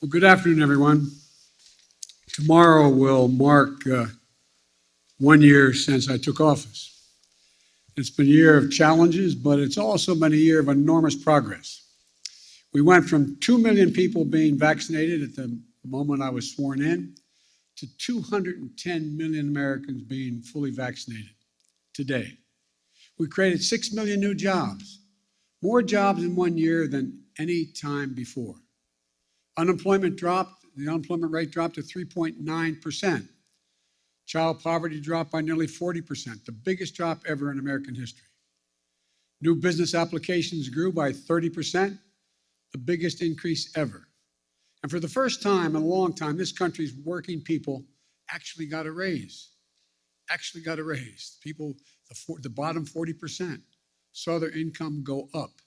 Well, good afternoon, everyone. Tomorrow will mark 1 year since I took office. It's been a year of challenges, but it's also been a year of enormous progress. We went from 2 million people being vaccinated at the moment I was sworn in to 210 million Americans being fully vaccinated today. We created 6 million new jobs, more jobs in 1 year than any time before. Unemployment dropped, the unemployment rate dropped to 3.9%. Child poverty dropped by nearly 40%, the biggest drop ever in American history. New business applications grew by 30%, the biggest increase ever. And for the first time in a long time, this country's working people actually got a raise. People, the bottom 40%, saw their income go up,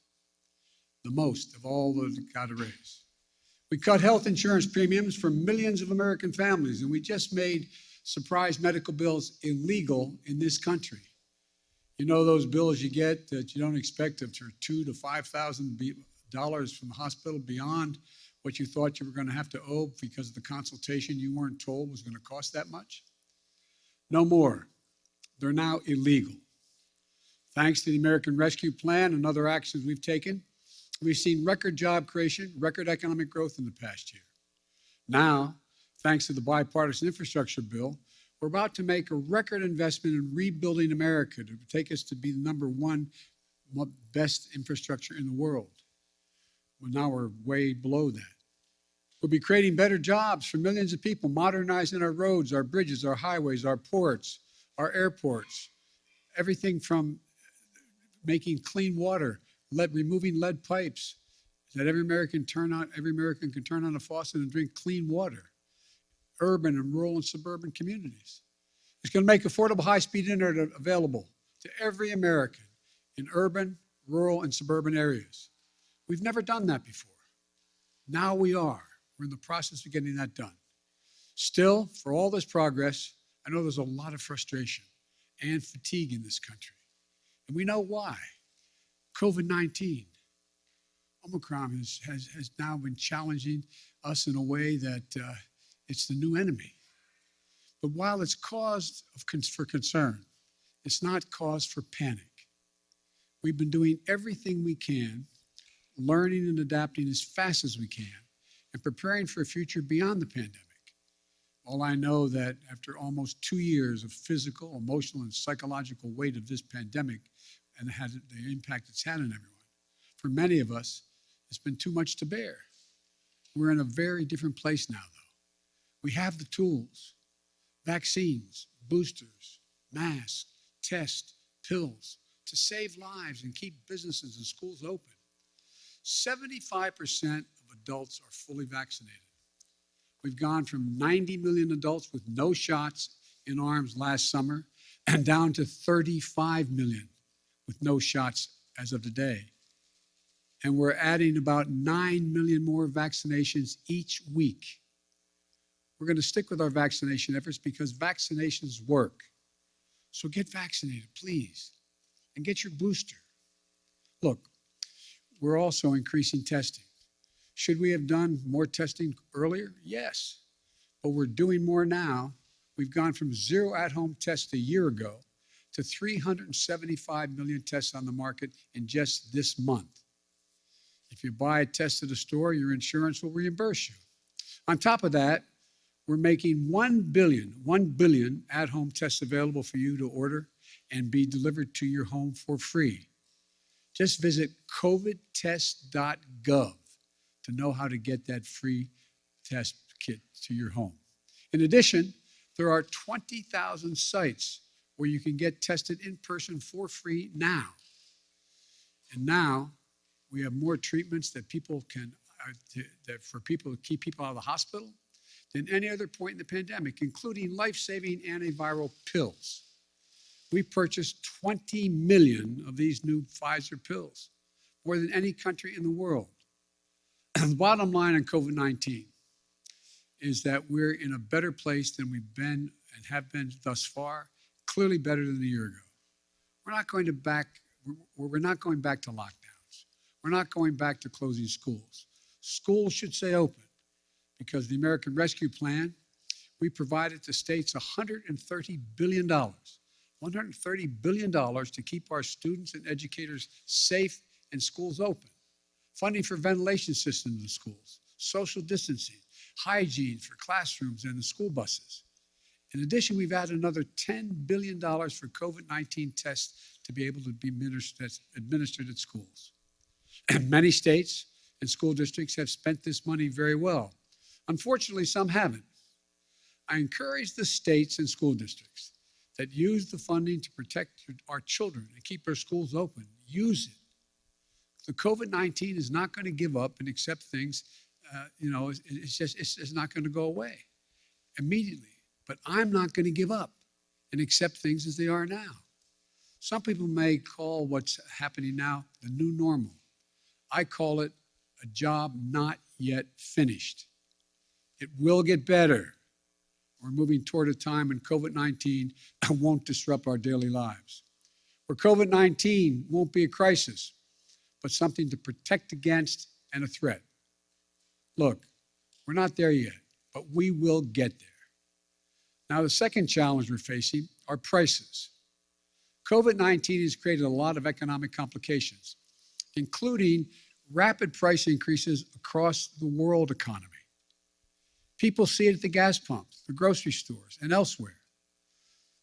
the most of all those that got a raise. We cut health insurance premiums for millions of American families, and we just made surprise medical bills illegal in this country. You know those bills you get that you don't expect of $2,000 to $5,000 from the hospital beyond what you thought you were going to have to owe because of the consultation you weren't told was going to cost that much? No more. They're now illegal. Thanks to the American Rescue Plan and other actions we've taken, we've seen record job creation, record economic growth in the past year. Now, thanks to the bipartisan infrastructure bill, we're about to make a record investment in rebuilding America to take us to be the #1 best infrastructure in the world. Well, now we're way below that. We'll be creating better jobs for millions of people, modernizing our roads, our bridges, our highways, our ports, our airports, everything from making clean water, removing lead pipes, that every American can turn on a faucet and drink clean water. Urban and rural and suburban communities. It's going to make affordable high-speed internet available to every American in urban, rural, and suburban areas. We've never done that before. Now we are. We're in the process of getting that done. Still, for all this progress, I know there's a lot of frustration and fatigue in this country. And we know why. COVID-19, Omicron has now been challenging us in a way that it's the new enemy. But while it's cause for concern, it's not cause for panic. We've been doing everything we can, learning and adapting as fast as we can, and preparing for a future beyond the pandemic. All I know that after almost 2 years of physical, emotional, and psychological weight of this pandemic and the impact it's had on everyone, for many of us, it's been too much to bear. We're in a very different place now, though. We have the tools, vaccines, boosters, masks, tests, pills, to save lives and keep businesses and schools open. 75% of adults are fully vaccinated. We've gone from 90 million adults with no shots in arms last summer and down to 35 million with no shots as of today. And we're adding about 9 million more vaccinations each week. We're going to stick with our vaccination efforts because vaccinations work. So get vaccinated, please, and get your booster. Look, we're also increasing testing. Should we have done more testing earlier? Yes, but we're doing more now. We've gone from 0 at-home tests a year ago to 375 million tests on the market in just this month. If you buy a test at a store, your insurance will reimburse you. On top of that, we're making 1 billion at-home tests available for you to order and be delivered to your home for free. Just visit covidtest.gov to know how to get that free test kit to your home. In addition, there are 20,000 sites where you can get tested in person for free now. And now we have more treatments that for people to keep people out of the hospital than any other point in the pandemic, including life-saving antiviral pills. We purchased 20 million of these new Pfizer pills, more than any country in the world. The bottom line on COVID-19 is that we're in a better place than we've been and have been thus far, clearly better than a year ago. We're not going back to lockdowns. We're not going back to closing schools. Schools should stay open. because the American Rescue Plan, we provided to states $130 billion. $130 billion to keep our students and educators safe and schools open. Funding for ventilation systems in schools, social distancing, hygiene for classrooms and the school buses. In addition, we've added another $10 billion for COVID-19 tests to be able to be administered at schools. And many states and school districts have spent this money very well. Unfortunately, some haven't. I encourage the states and school districts that use the funding to protect our children and keep our schools open. Use it. The COVID-19 is not going to give up and accept things. It's not going to go away immediately. But I'm not going to give up and accept things as they are now. Some people may call what's happening now the new normal. I call it a job not yet finished. It will get better. We're moving toward a time when COVID-19 won't disrupt our daily lives, where COVID-19 won't be a crisis, but something to protect against and a threat. Look, we're not there yet, but we will get there. Now, the second challenge we're facing are prices. COVID-19 has created a lot of economic complications, including rapid price increases across the world economy. People see it at the gas pumps, the grocery stores, and elsewhere.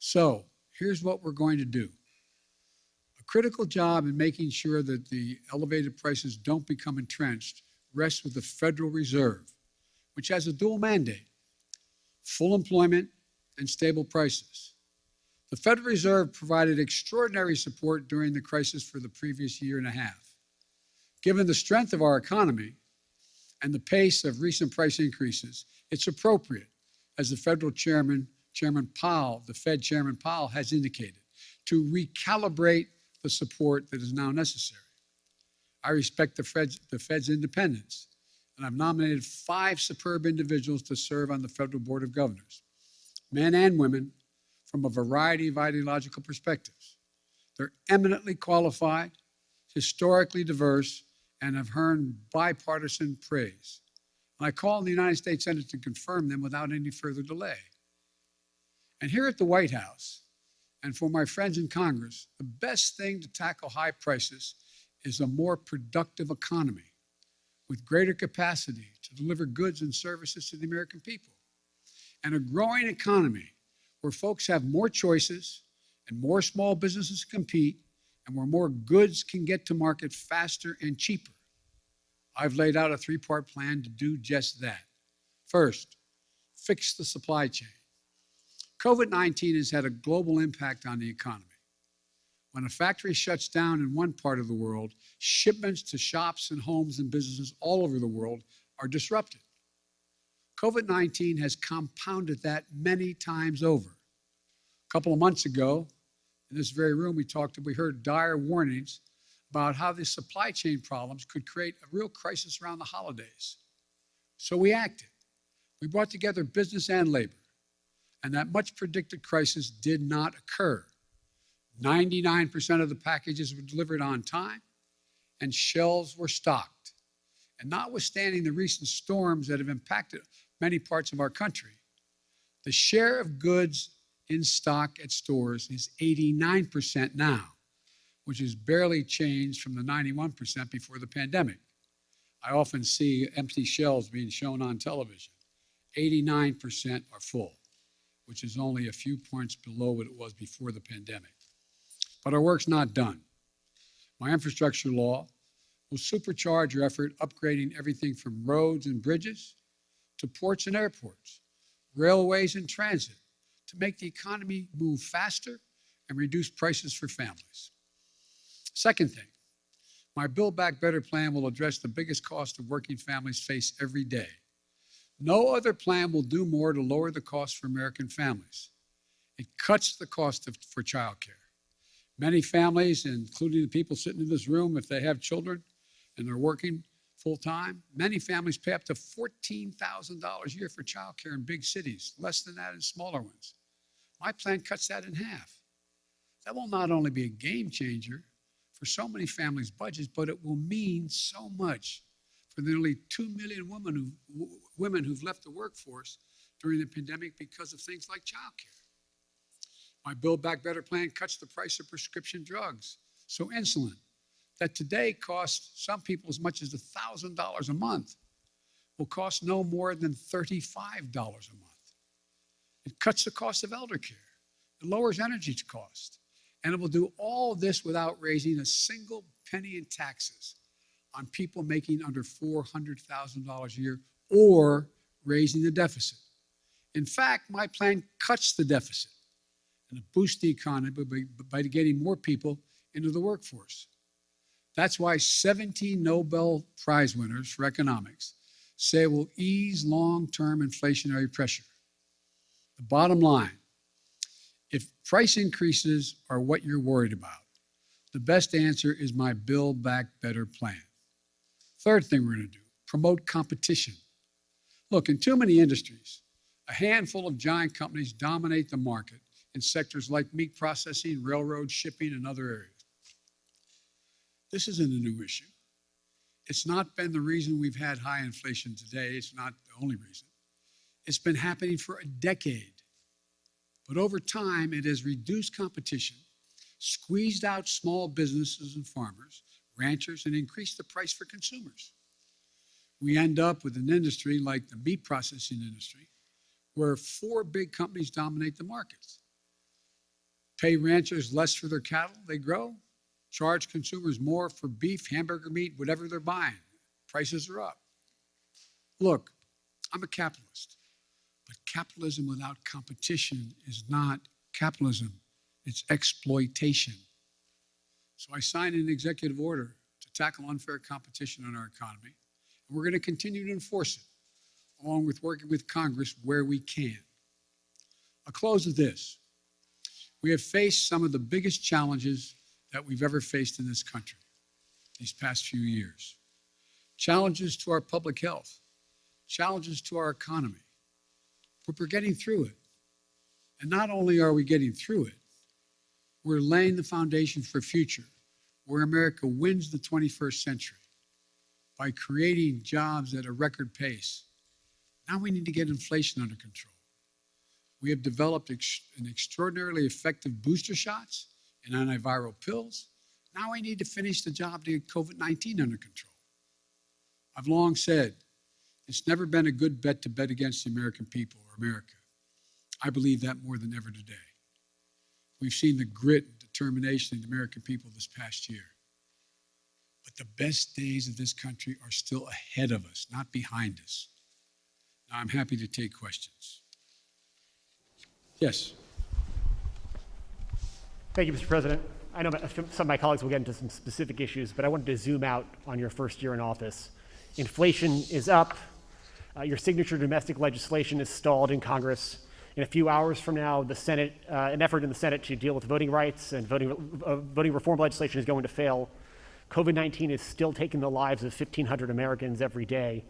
So here's what we're going to do. A critical job in making sure that the elevated prices don't become entrenched rests with the Federal Reserve, which has a dual mandate: full employment and stable prices. The Federal Reserve provided extraordinary support during the crisis for the previous year and a half. Given the strength of our economy and the pace of recent price increases, it's appropriate, as the Federal Chairman Powell, the Fed Chairman Powell has indicated, to recalibrate the support that is now necessary. I respect the Fed's independence, and I've nominated 5 superb individuals to serve on the Federal Board of Governors, men and women from a variety of ideological perspectives. They're eminently qualified, historically diverse, and have earned bipartisan praise. And I call on the United States Senate to confirm them without any further delay. And here at the White House, and for my friends in Congress, the best thing to tackle high prices is a more productive economy with greater capacity to deliver goods and services to the American people. And a growing economy where folks have more choices and more small businesses compete, and where more goods can get to market faster and cheaper. I've laid out a 3-part plan to do just that. First, fix the supply chain. COVID-19 has had a global impact on the economy. When a factory shuts down in one part of the world, shipments to shops and homes and businesses all over the world are disrupted. COVID-19 has compounded that many times over. A couple of months ago, in this very room, we heard dire warnings about how the supply chain problems could create a real crisis around the holidays. So we acted. We brought together business and labor, and that much predicted crisis did not occur. 99% of the packages were delivered on time, and shelves were stocked. And notwithstanding the recent storms that have impacted many parts of our country, the share of goods in stock at stores is 89% now, which is barely changed from the 91% before the pandemic. I often see empty shelves being shown on television. 89% are full, which is only a few points below what it was before the pandemic. But our work's not done. My infrastructure law will supercharge your effort upgrading everything from roads and bridges to ports and airports, railways and transit, to make the economy move faster and reduce prices for families. Second thing, my Build Back Better plan will address the biggest cost of working families face every day. No other plan will do more to lower the cost for American families. It cuts the cost for childcare. Many families, including the people sitting in this room, if they have children and they're working full-time, many families pay up to $14,000 a year for childcare in big cities, less than that in smaller ones. My plan cuts that in half. That will not only be a game changer for so many families' budgets, but it will mean so much for the nearly 2 million women who've left the workforce during the pandemic because of things like childcare. My Build Back Better plan cuts the price of prescription drugs. So insulin, that today costs some people as much as $1,000 a month, will cost no more than $35 a month. It cuts the cost of elder care. It lowers energy cost. And it will do all of this without raising a single penny in taxes on people making under $400,000 a year or raising the deficit. In fact, my plan cuts the deficit and it boosts the economy by getting more people into the workforce. That's why 17 Nobel Prize winners for economics say it will ease long-term inflationary pressure. The bottom line, if price increases are what you're worried about, the best answer is my Build Back Better plan. Third thing we're going to do, promote competition. Look, in too many industries, a handful of giant companies dominate the market in sectors like meat processing, railroad, shipping, and other areas. This isn't a new issue. It's not been the reason we've had high inflation today. It's not the only reason. It's been happening for a decade. But over time, it has reduced competition, squeezed out small businesses and farmers, ranchers, and increased the price for consumers. We end up with an industry like the meat processing industry, where 4 big companies dominate the markets. Pay ranchers less for their cattle they grow, charge consumers more for beef, hamburger meat, whatever they're buying. Prices are up. Look, I'm a capitalist, but capitalism without competition is not capitalism, it's exploitation. So I signed an executive order to tackle unfair competition in our economy, and we're going to continue to enforce it, along with working with Congress where we can. I'll close with this. We have faced some of the biggest challenges that we've ever faced in this country these past few years. Challenges to our public health, challenges to our economy, but we're getting through it. And not only are we getting through it, we're laying the foundation for a future where America wins the 21st century by creating jobs at a record pace. Now we need to get inflation under control. We have developed an extraordinarily effective booster shots and antiviral pills. Now we need to finish the job to get COVID-19 under control. I've long said, it's never been a good bet to bet against the American people or America. I believe that more than ever today. We've seen the grit and determination of the American people this past year. But the best days of this country are still ahead of us, not behind us. Now, I'm happy to take questions. Yes. Thank you, Mr. President. I know some of my colleagues will get into some specific issues, but I wanted to zoom out on your first year in office. Inflation is up. Your signature domestic legislation is stalled in Congress. In a few hours from now, the Senate, an effort in the Senate to deal with voting rights and voting reform legislation is going to fail. COVID-19 is still taking the lives of 1,500 Americans every day,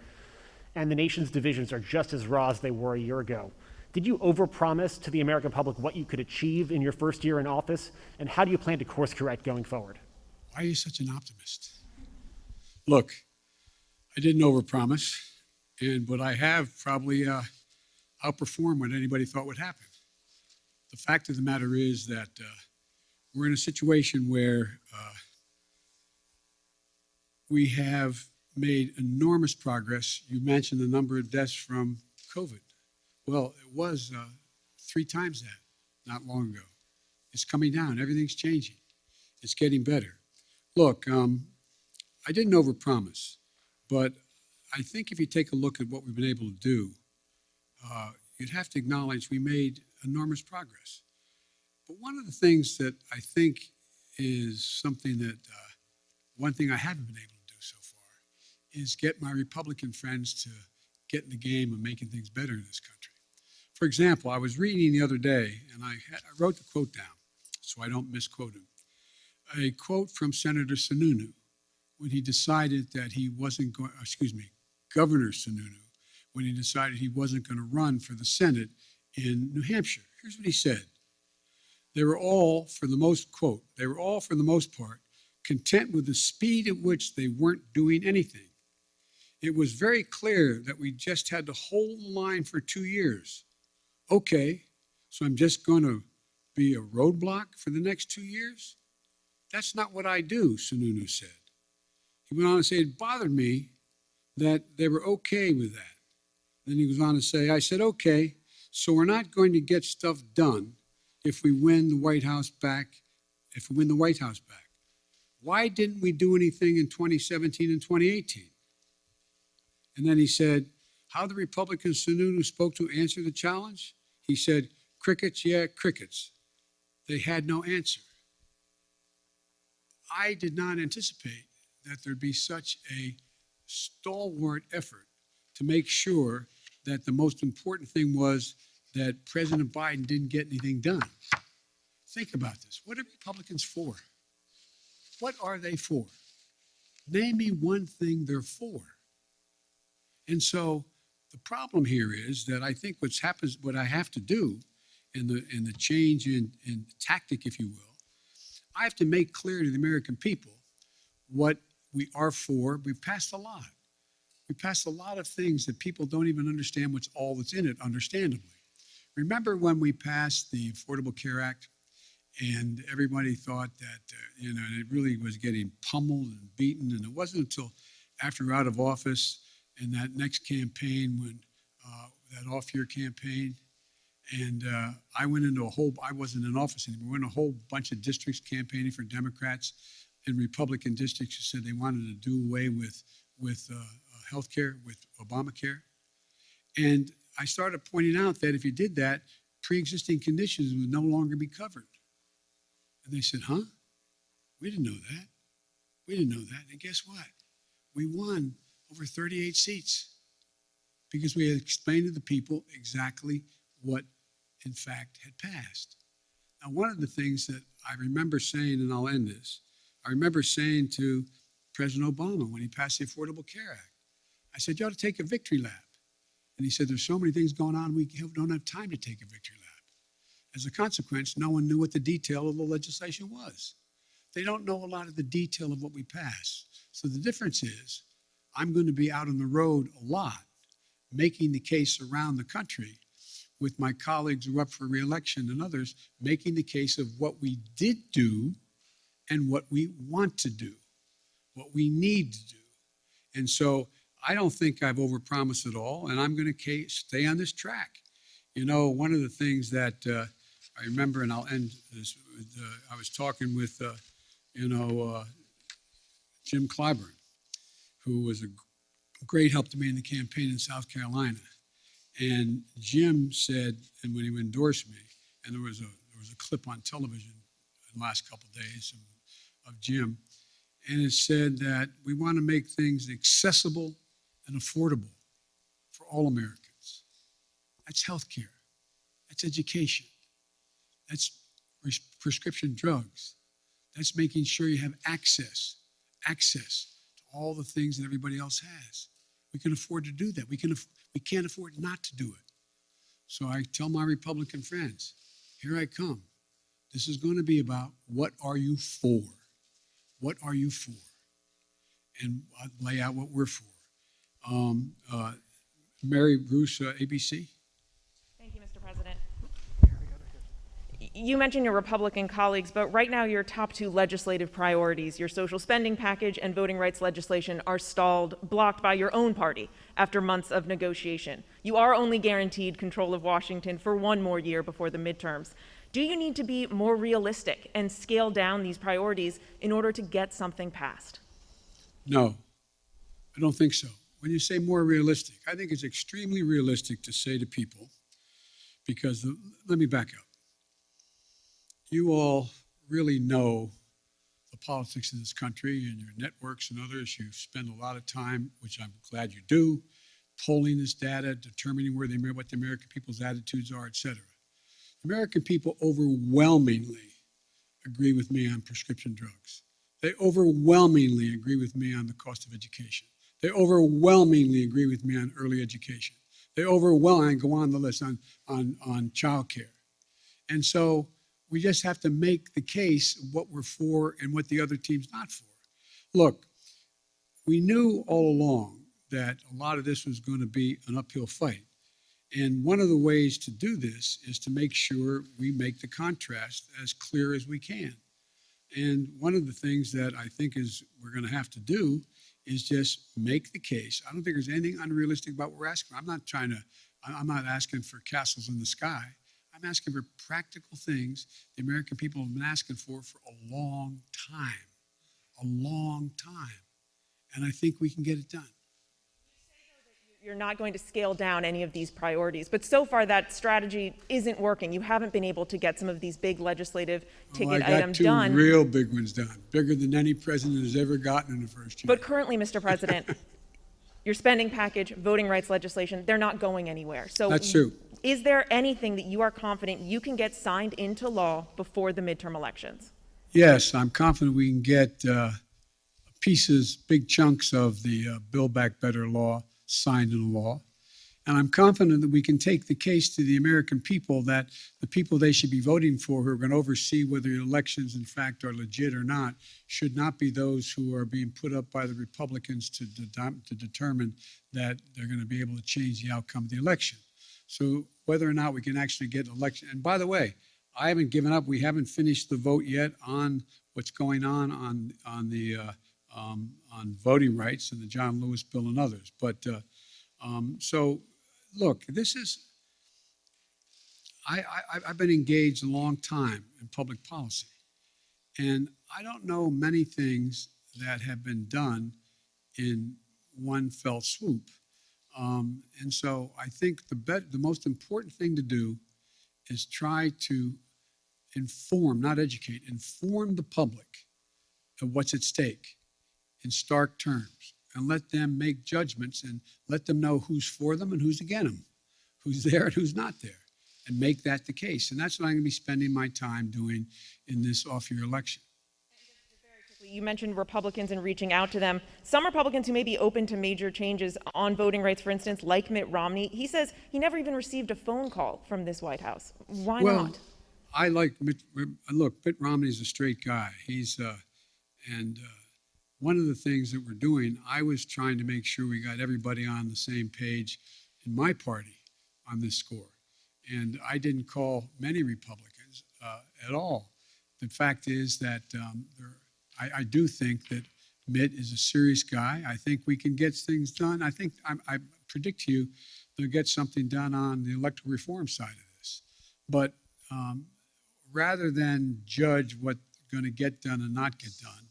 and the nation's divisions are just as raw as they were a year ago. Did you overpromise to the American public what you could achieve in your first year in office, and how do you plan to course correct going forward? Why are you such an optimist? Look, I didn't overpromise, but I have probably outperformed what anybody thought would happen. The fact of the matter is that we're in a situation where we have made enormous progress. You mentioned the number of deaths from COVID. Well, it was 3 times that not long ago. It's coming down. Everything's changing. It's getting better. Look, I didn't overpromise, but I think if you take a look at what we've been able to do, you'd have to acknowledge we made enormous progress. But one of the things that I think is something that, one thing I haven't been able to do so far is get my Republican friends to get in the game of making things better in this country. For example, I was reading the other day, and I wrote the quote down so I don't misquote him. A quote from Senator Sununu when he decided that he wasn't going, Governor Sununu, when he decided he wasn't going to run for the Senate in New Hampshire. Here's what he said. They were all, for the most part, content with the speed at which they weren't doing anything. It was very clear that we just had to hold the line for 2 years. Okay, so I'm just going to be a roadblock for the next 2 years? That's not what I do, Sununu said. He went on to say it bothered me that they were okay with that. Then he goes on to say, I said, okay, so we're not going to get stuff done if we win the White House back, Why didn't we do anything in 2017 and 2018? And then he said, how the Republican Sununu spoke to answer the challenge? He said, crickets, yeah, crickets. They had no answer. I did not anticipate that there'd be such a stalwart effort to make sure that the most important thing was that President Biden didn't get anything done. Think about this. What are Republicans for? What are they for? Name me one thing they're for. And so the problem here is that I think what I have to do in the change in tactic, if you will, I have to make clear to the American people what we are for. We passed a lot. We passed a lot of things that people don't even understand what's all that's in it, understandably. Remember when we passed the Affordable Care Act and everybody thought that, it really was getting pummeled and beaten. And it wasn't until after we were out of office and that next campaign, when that off-year campaign, and I wasn't in office anymore. We went in a whole bunch of districts campaigning for Democrats and Republican districts who said they wanted to do away with health care, with Obamacare. And I started pointing out that if you did that, pre-existing conditions would no longer be covered. And they said, huh? We didn't know that. We didn't know that. And guess what? We won over 38 seats because we had explained to the people exactly what, in fact, had passed. Now, one of the things that I remember saying, and I'll end this, I remember saying to President Obama when he passed the Affordable Care Act, I said, you ought to take a victory lap. And he said, there's so many things going on, we don't have time to take a victory lap. As a consequence, no one knew what the detail of the legislation was. They don't know a lot of the detail of what we passed. So the difference is, I'm going to be out on the road a lot, making the case around the country with my colleagues who are up for re-election and others, making the case of what we did do and what we want to do, what we need to do. And so I don't think I've overpromised at all, and I'm going to stay on this track. One of the things that I remember, and I'll end this, I was talking with, Jim Clyburn, who was a great help to me in the campaign in South Carolina. And Jim said, and when he endorsed me, and there was a clip on television in the last couple of days of Jim, and it said that we want to make things accessible and affordable for all Americans. That's healthcare. That's education. That's prescription drugs. That's making sure you have access to all the things that everybody else has. We can afford to do that. We can't afford not to do it. So I tell my Republican friends, here I come. This is going to be about what are you for? What are you for? And I'll lay out what we're for. Mary Bruce, ABC. Thank you, Mr. President. You mentioned your Republican colleagues, but right now your top two legislative priorities, your social spending package and voting rights legislation, are stalled, blocked by your own party after months of negotiation. You are only guaranteed control of Washington for one more year before the midterms. Do you need to be more realistic and scale down these priorities in order to get something passed? No, I don't think so. When you say more realistic, I think it's extremely realistic to say to people, because let me back up. You all really know the politics of this country and your networks and others. You spend a lot of time, which I'm glad you do, polling this data, determining what the American people's attitudes are, et cetera. American people overwhelmingly agree with me on prescription drugs. They overwhelmingly agree with me on the cost of education. They overwhelmingly agree with me on early education. They overwhelmingly go on the list on child care. And so we just have to make the case of what we're for and what the other team's not for. Look, we knew all along that a lot of this was going to be an uphill fight. And one of the ways to do this is to make sure we make the contrast as clear as we can. And one of the things that I think is we're going to have to do is just make the case. I don't think there's anything unrealistic about what we're asking. I'm not asking for castles in the sky. I'm asking for practical things the American people have been asking for a long time, And I think we can get it done. You're not going to scale down any of these priorities, but so far that strategy isn't working. You haven't been able to get some of these big legislative ticket items done. I got two real big ones done, bigger than any president has ever gotten in the first year. But currently, Mr. President, your spending package, voting rights legislation, they're not going anywhere. So that's true. Is there anything that you are confident you can get signed into law before the midterm elections? Yes, I'm confident we can get pieces, big chunks of the Build Back Better law signed into law. And I'm confident that we can take the case to the American people that the people they should be voting for who are going to oversee whether the elections in fact are legit or not should not be those who are being put up by the Republicans to determine that they're going to be able to change the outcome of the election. So whether or not we can actually get an election, and by the way, I haven't given up. We haven't finished the vote yet on what's going on voting rights and the John Lewis bill and others. But so, look, this is. I've been engaged a long time in public policy, and I don't know many things that have been done in one fell swoop. And so I think the most important thing to do is try to inform, not educate, inform the public of what's at stake in stark terms, and let them make judgments and let them know who's for them and who's against them, who's there and who's not there, and make that the case. And that's what I'm going to be spending my time doing in this off-year election. You mentioned Republicans and reaching out to them. Some Republicans who may be open to major changes on voting rights, for instance, like Mitt Romney, he says he never even received a phone call from this White House. Why not? I like Mitt. Look, Mitt Romney's a straight guy. One of the things that we're doing, I was trying to make sure we got everybody on the same page in my party on this score. And I didn't call many Republicans at all. The fact is that I do think that Mitt is a serious guy. I think we can get things done. I think I predict to you they'll get something done on the electoral reform side of this. But rather than judge what's going to get done and not get done,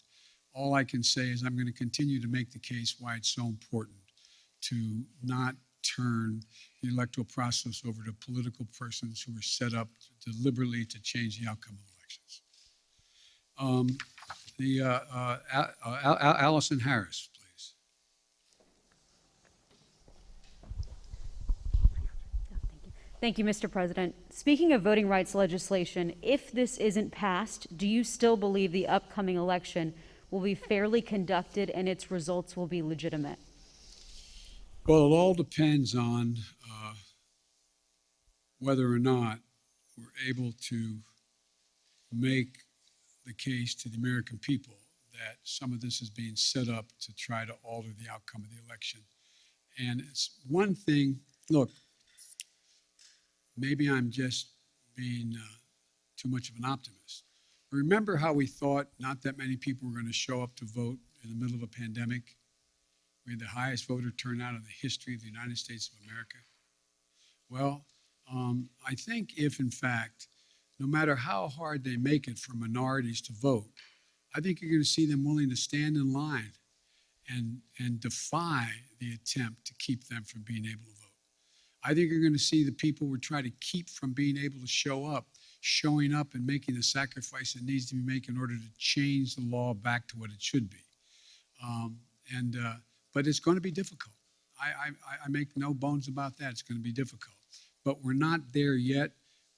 all I can say is I'm going to continue to make the case why it's so important to not turn the electoral process over to political persons who are set up deliberately to change the outcome of elections. Allison Harris, please. Thank you, Mr. President. Speaking of voting rights legislation, if this isn't passed, do you still believe the upcoming election will be fairly conducted and its results will be legitimate? Well, it all depends on whether or not we're able to make the case to the American people that some of this is being set up to try to alter the outcome of the election. And it's one thing, look, maybe I'm just being too much of an optimist. Remember how we thought not that many people were going to show up to vote in the middle of a pandemic? We had the highest voter turnout in the history of the United States of America. Well, I think if, in fact, no matter how hard they make it for minorities to vote, I think you're going to see them willing to stand in line and defy the attempt to keep them from being able to vote. I think you're going to see the people we're trying to keep from being able to show up, showing up and making the sacrifice that needs to be made in order to change the law back to what it should be. But it's going to be difficult. I make no bones about that. It's going to be difficult. But we're not there yet.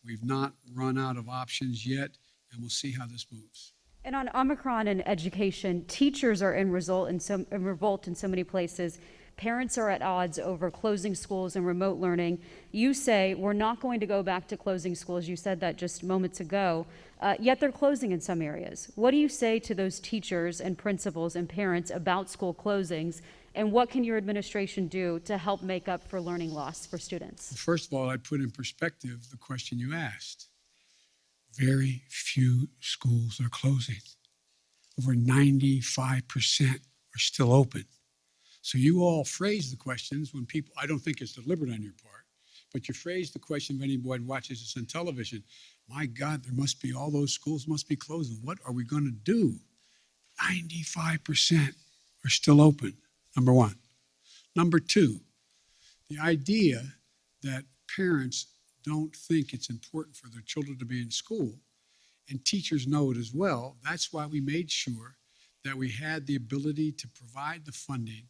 We've not run out of options yet, and we'll see how this moves. And on Omicron and education, teachers are in revolt in so many places. Parents are at odds over closing schools and remote learning. You say we're not going to go back to closing schools. You said that just moments ago, yet they're closing in some areas. What do you say to those teachers and principals and parents about school closings? And what can your administration do to help make up for learning loss for students? First of all, I'd put in perspective the question you asked. Very few schools are closing. Over 95% are still open. So you all phrase the questions when people, I don't think it's deliberate on your part, but you phrase the question if anyone watches this on television, my God, there must be, all those schools must be closing. What are we going to do? 95% are still open, number one. Number two, the idea that parents don't think it's important for their children to be in school, and teachers know it as well. That's why we made sure that we had the ability to provide the funding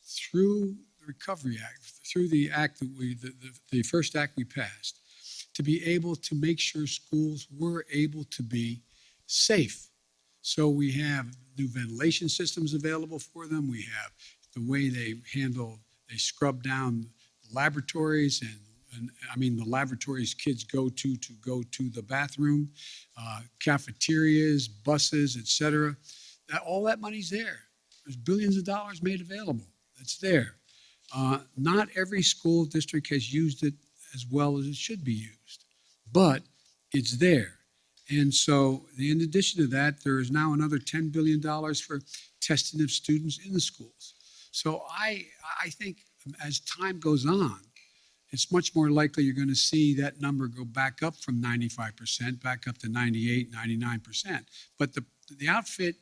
through the Recovery Act, through the act that the first act we passed, to be able to make sure schools were able to be safe. So we have new ventilation systems available for them. We have the way they scrub down laboratories and I mean the laboratories kids go to the bathroom, cafeterias, buses, etc. All that money's there. There's billions of dollars made available. It's there. Not every school district has used it as well as it should be used, but it's there. And so, in addition to that, there is now another $10 billion for testing of students in the schools. So I think as time goes on, it's much more likely you're going to see that number go back up from 95%, back up to 98, 99%. But the outfit,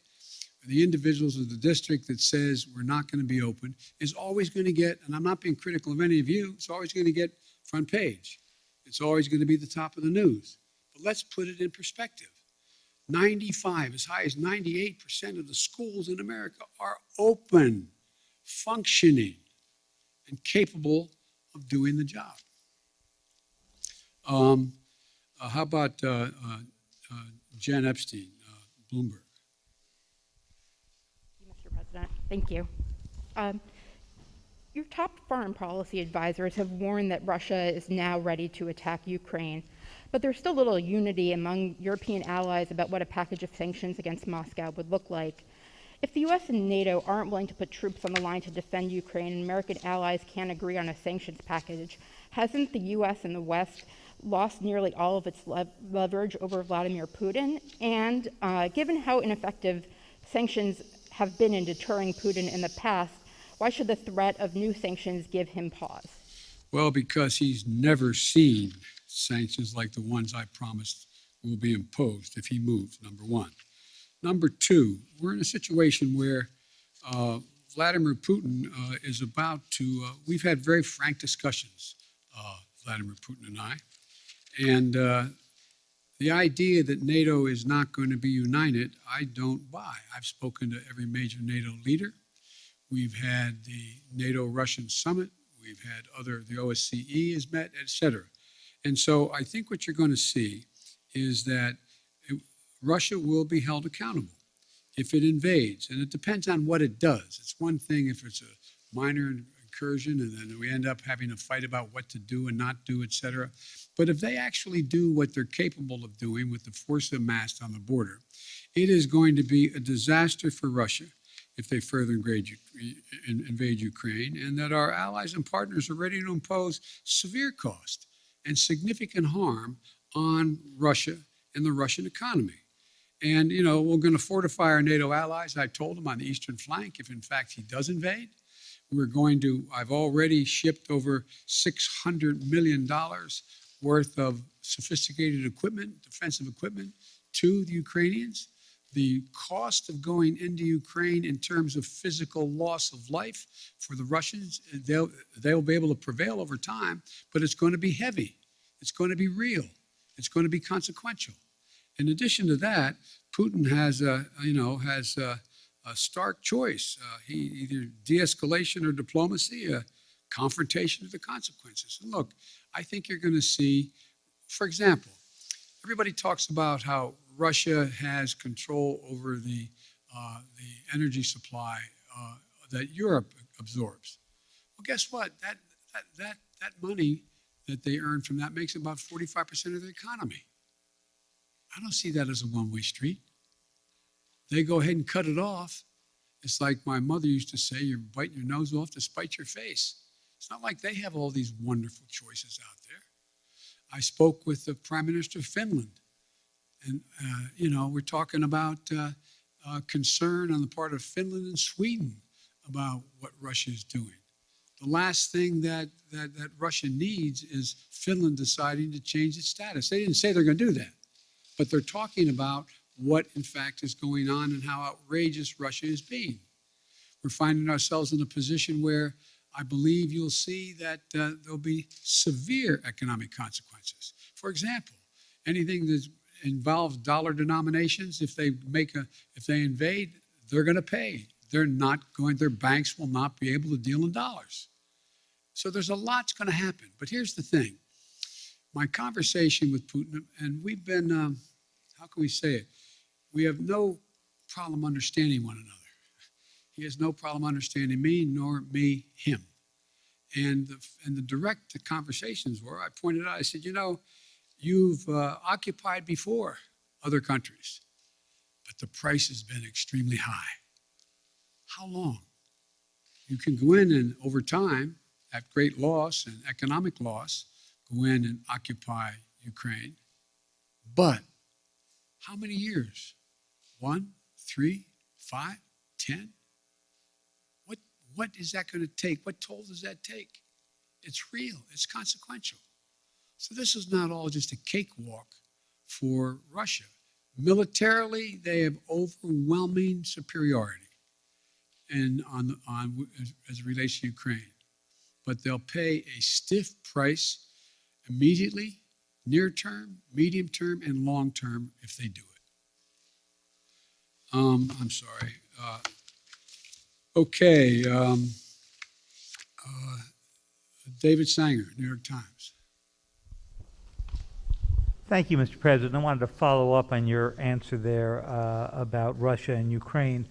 the individuals of the district that says we're not going to be open is always going to get, and I'm not being critical of any of you, it's always going to get front page. It's always going to be the top of the news. But let's put it in perspective. 95, as high as 98% of the schools in America are open, functioning, and capable of doing the job. How about Jen Epstein, Bloomberg? Mr. President, thank you. Your top foreign policy advisors have warned that Russia is now ready to attack Ukraine, but there's still little unity among European allies about what a package of sanctions against Moscow would look like. If the U.S. and NATO aren't willing to put troops on the line to defend Ukraine and American allies can't agree on a sanctions package, hasn't the U.S. and the West lost nearly all of its leverage over Vladimir Putin? And given how ineffective sanctions have been in deterring Putin in the past, why should the threat of new sanctions give him pause? Well, because he's never seen sanctions like the ones I promised will be imposed if he moves, number one. Number two, we're in a situation where Vladimir Putin is about to, we've had very frank discussions, Vladimir Putin and I, and the idea that NATO is not going to be united, I don't buy. I've spoken to every major NATO leader. We've had the NATO-Russian summit. We've had the OSCE has met, et cetera. And so I think what you're going to see is that Russia will be held accountable if it invades. And it depends on what it does. It's one thing if it's a minor incursion and then we end up having a fight about what to do and not do, et cetera. But if they actually do what they're capable of doing with the force amassed on the border, it is going to be a disaster for Russia if they further invade Ukraine, and that our allies and partners are ready to impose severe cost and significant harm on Russia and the Russian economy. And, you know, we're going to fortify our NATO allies, I told them, on the eastern flank if, in fact, he does invade. I've already shipped over $600 million worth of sophisticated equipment, defensive equipment, to the Ukrainians. The cost of going into Ukraine in terms of physical loss of life for the Russians, they'll be able to prevail over time, but it's going to be heavy. It's going to be real. It's going to be consequential. In addition to that, Putin has a stark choice. Either de-escalation or diplomacy, a confrontation of the consequences. And look, I think you're going to see, for example, everybody talks about how Russia has control over the energy supply that Europe absorbs. Well, guess what? That money that they earn from that makes about 45% of their economy. I don't see that as a one-way street. They go ahead and cut it off, It's like my mother used to say, you're biting your nose off to spite your face. It's not like they have all these wonderful choices out there. I spoke with the Prime Minister of Finland, and, we're talking about concern on the part of Finland and Sweden about what Russia is doing. The last thing that Russia needs is Finland deciding to change its status. They didn't say they're going to do that, but they're talking about what, in fact, is going on and how outrageous Russia is being. We're finding ourselves in a position where I believe you'll see that there'll be severe economic consequences. For example, anything that involves dollar denominations, if they invade, they're going to pay. Their banks will not be able to deal in dollars. So there's a lot's going to happen. But here's the thing. My conversation with Putin, and we've been, how can we say it? We have no problem understanding one another. He has no problem understanding me, nor me him. And the direct conversations were, I pointed out, I said, you've occupied before other countries, but the price has been extremely high. How long? You can go in and over time, at great loss and economic loss, go in and occupy Ukraine. But how many years? 1, 3, 5, 10? What is that going to take? What toll does that take? It's real. It's consequential. So this is not all just a cakewalk for Russia. Militarily, they have overwhelming superiority as it relates to Ukraine. But they'll pay a stiff price immediately, near term, medium term, and long term if they do it. I'm sorry. Okay. David Sanger, New York Times. Thank you, Mr. President. I wanted to follow up on your answer there about Russia and Ukraine.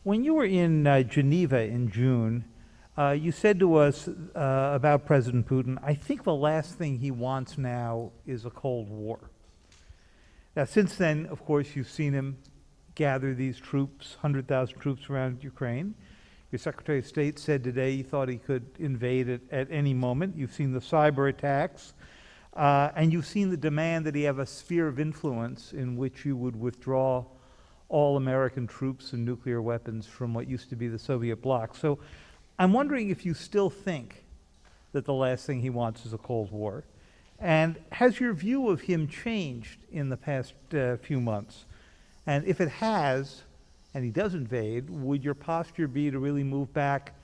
When you were in Geneva in June, you said to us about President Putin, I think the last thing he wants now is a Cold War. Now, since then, of course, you've seen him gather these troops, 100,000 troops around Ukraine. Your Secretary of State said today he thought he could invade it at any moment. You've seen the cyber attacks, and you've seen the demand that he have a sphere of influence in which you would withdraw all American troops and nuclear weapons from what used to be the Soviet bloc. So I'm wondering if you still think that the last thing he wants is a Cold War. And has your view of him changed in the past few months? And if it has, and he does invade, would your posture be to really move back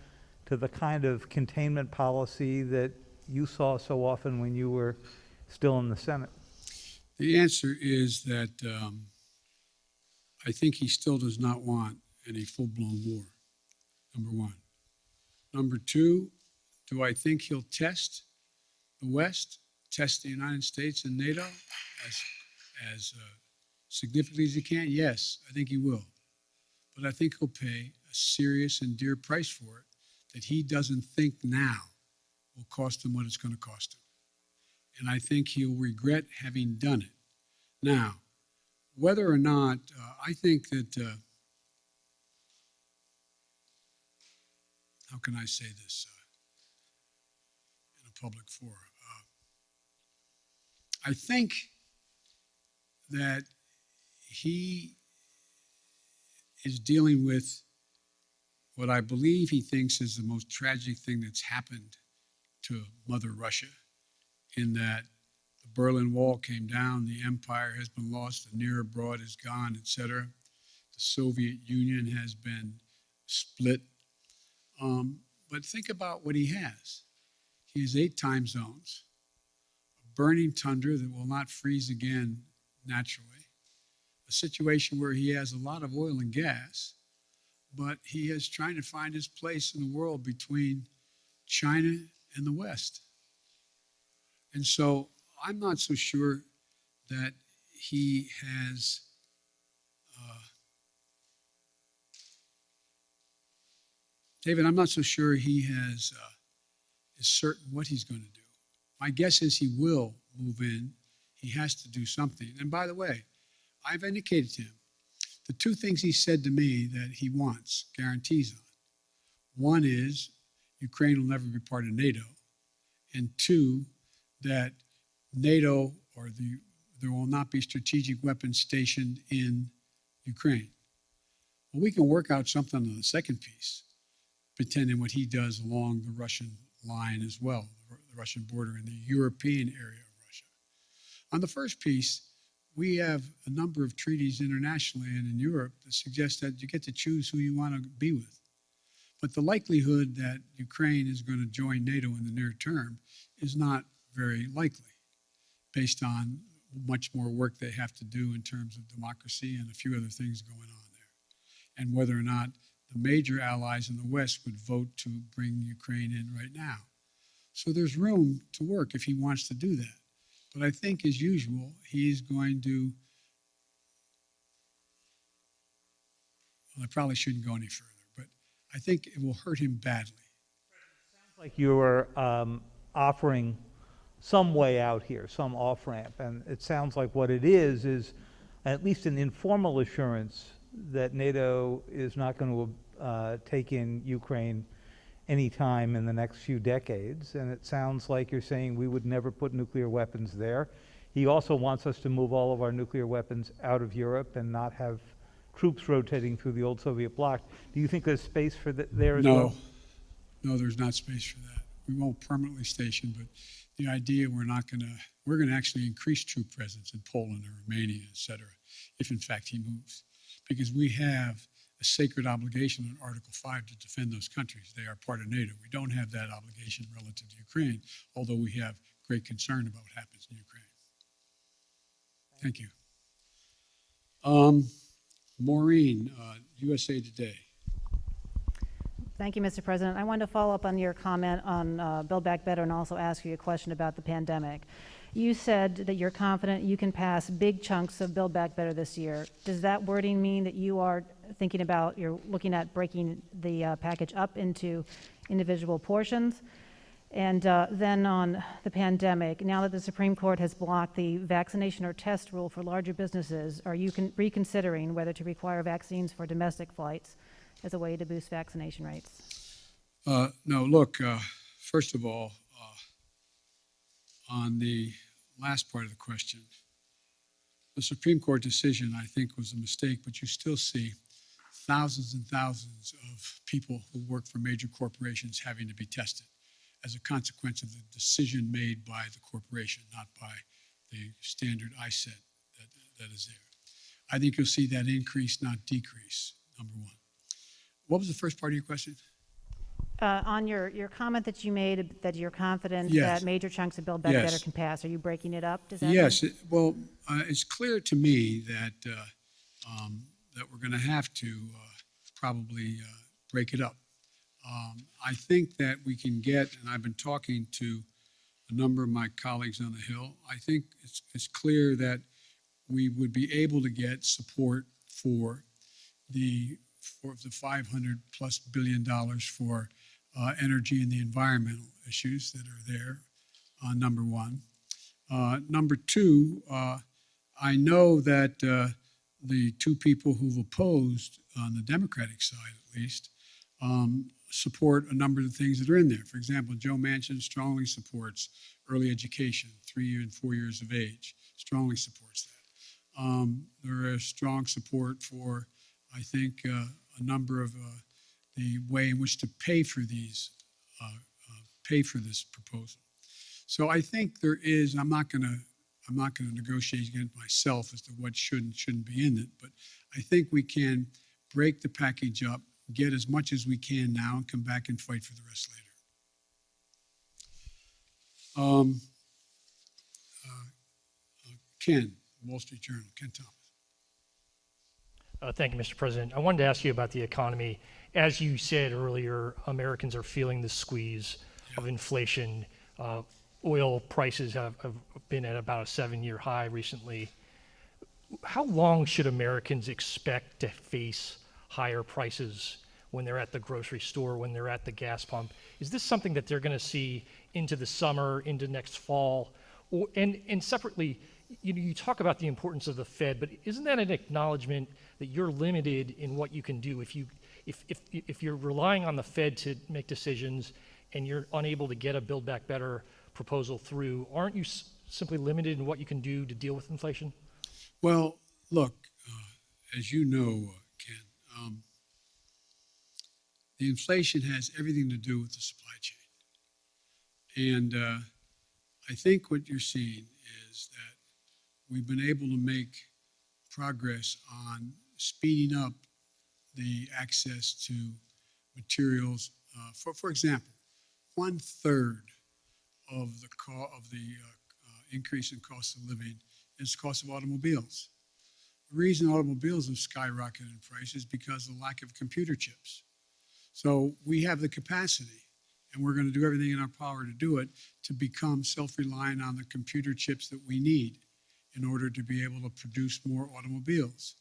to the kind of containment policy that you saw so often when you were still in the Senate? The answer is that I think he still does not want any full-blown war, number one. Number two, do I think he'll test the West, test the United States and NATO as significantly as he can? Yes, I think he will. But I think he'll pay a serious and dear price for it that he doesn't think now will cost him what it's going to cost him. And I think he'll regret having done it. Now, whether or not, I think that, how can I say this in a public forum? I think that he is dealing with what I believe he thinks is the most tragic thing that's happened to Mother Russia, in that the Berlin Wall came down, the empire has been lost, the near abroad is gone, etc. The Soviet Union has been split. But think about what he has. He has 8 time zones, a burning tundra that will not freeze again naturally, a situation where he has a lot of oil and gas, but he is trying to find his place in the world between China and the West. And so I'm not so sure that he has David, I'm not so sure he is certain what he's going to do. My guess is he will move in. He has to do something. And by the way, I've indicated to him The two things he said to me that he wants guarantees on. One is Ukraine will never be part of NATO. And two, that NATO there will not be strategic weapons stationed in Ukraine. Well, we can work out something on the second piece, pretending what he does along the Russian line as well, the Russian border in the European area of Russia. On the first piece, we have a number of treaties internationally and in Europe that suggest that you get to choose who you want to be with. But the likelihood that Ukraine is going to join NATO in the near term is not very likely, based on much more work they have to do in terms of democracy and a few other things going on there, and whether or not the major allies in the West would vote to bring Ukraine in right now. So there's room to work if he wants to do that. But I think, as usual, he's going to, well, I probably shouldn't go any further, but I think it will hurt him badly. Like you were offering some way out here, some off-ramp, and it sounds like what it is at least an informal assurance that NATO is not going to take in Ukraine anytime in the next few decades, and it sounds like you're saying we would never put nuclear weapons there. He also wants us to move all of our nuclear weapons out of Europe and not have troops rotating through the old Soviet bloc. Do you think there's space for there as well? No, there's not space for that. We won't permanently station, but the idea we're going to actually increase troop presence in Poland or Romania, et cetera, if in fact he moves. Because we have a sacred obligation in Article 5 to defend those countries. They are part of NATO. We don't have that obligation relative to Ukraine, although we have great concern about what happens in Ukraine. Thank you. Maureen, USA Today. Thank you, Mr. President. I wanted to follow up on your comment on Build Back Better and also ask you a question about the pandemic. You said that you're confident you can pass big chunks of Build Back Better this year. Does that wording mean that you are thinking about, you're looking at breaking the package up into individual portions? And then on the pandemic, now that the Supreme Court has blocked the vaccination or test rule for larger businesses, are you reconsidering whether to require vaccines for domestic flights as a way to boost vaccination rates? No, look, first of all, on the last part of the question, the Supreme Court decision, I think, was a mistake, but you still see thousands and thousands of people who work for major corporations having to be tested as a consequence of the decision made by the corporation, not by the standard ISET that is there. I think you'll see that increase, not decrease, number one. What was the first part of your question? On your comment that you made, that you're confident Yes. that major chunks of Build Back Yes. Better can pass, are you breaking it up? Does that Yes, mean? it's clear to me that that we're going to have to probably break it up. I think that we can get, and I've been talking to a number of my colleagues on the Hill, I think it's clear that we would be able to get support for the $500+ billion for energy and the environmental issues that are there, number one. Number two, I know that the two people who've opposed, on the Democratic side at least, support a number of the things that are in there. For example, Joe Manchin strongly supports early education, 3 and 4 years of age, strongly supports that. There is strong support for, I think, a number of the way in which to pay for these, pay for this proposal. So I think there is. I'm not going to negotiate against myself as to what should and shouldn't be in it, but I think we can break the package up, get as much as we can now, and come back and fight for the rest later. Ken, Wall Street Journal, Ken Thomas. Thank you, Mr. President. I wanted to ask you about the economy. As you said earlier, Americans are feeling the squeeze of inflation. Oil prices have been at about a 7-year high recently. How long should Americans expect to face higher prices when they're at the grocery store, when they're at the gas pump? Is this something that they're going to see into the summer, into next fall? And separately, you talk about the importance of the Fed, but isn't that an acknowledgement that you're limited in what you can do if you're relying on the Fed to make decisions and you're unable to get a Build Back Better proposal through? Aren't you simply limited in what you can do to deal with inflation? Well, look, as you know, Ken, the inflation has everything to do with the supply chain. And I think what you're seeing is that we've been able to make progress on speeding up the access to materials. For example, 1/3 of the increase in cost of living is the cost of automobiles. The reason automobiles have skyrocketed in price is because of the lack of computer chips. So we have the capacity, and we're going to do everything in our power to do it, to become self-reliant on the computer chips that we need in order to be able to produce more automobiles.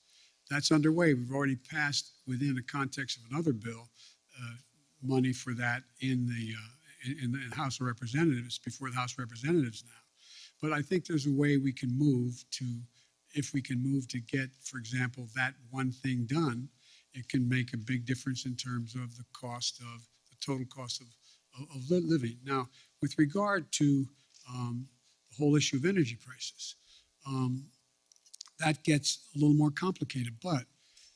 That's underway. We've already passed, within the context of another bill, money for that in the House of Representatives, before the House of Representatives now. But I think there's a way we can move to, if we can move to get, for example, that one thing done, it can make a big difference in terms of the cost of, the total cost of living. Now, with regard to the whole issue of energy prices, that gets a little more complicated, but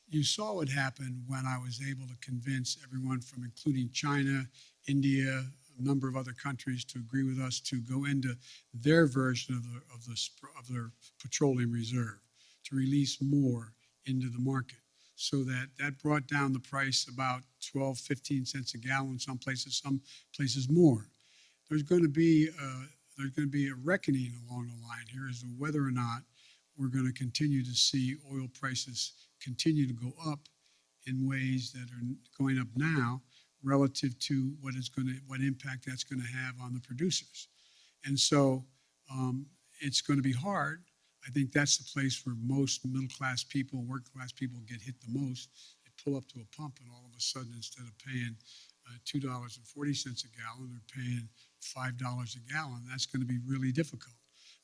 you saw what happened when I was able to convince everyone from including China, India, a number of other countries to agree with us to go into their version of their petroleum reserve, to release more into the market. So that brought down the price about 12, 15 cents a gallon, some places more. There's going to be a reckoning along the line here as to whether or not we're going to continue to see oil prices continue to go up in ways that are going up now relative to what impact that's going to have on the producers. And so it's going to be hard. I think that's the place where most middle-class people, working-class people get hit the most. They pull up to a pump and all of a sudden, instead of paying $2.40 a gallon, they're paying $5 a gallon. That's going to be really difficult.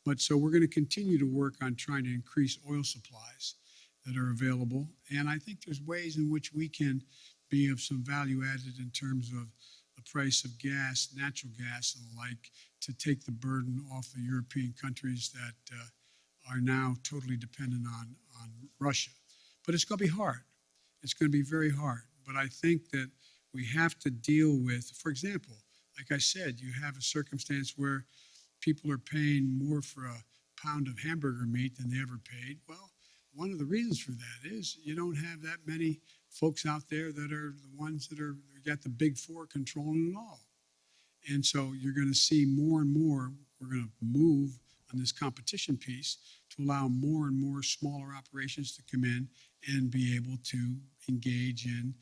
But so we're going to continue to work on trying to increase oil supplies that are available. And I think there's ways in which we can be of some value added in terms of the price of gas, natural gas and the like, to take the burden off the European countries that are now totally dependent on Russia. But it's going to be hard. It's going to be very hard. But I think that we have to deal with, for example, like I said, you have a circumstance where people are paying more for a pound of hamburger meat than they ever paid. Well, one of the reasons for that is you don't have that many folks out there that are the ones that are got the big four controlling it all. And so you're going to see more and more, we're going to move on this competition piece to allow more and more smaller operations to come in and be able to engage in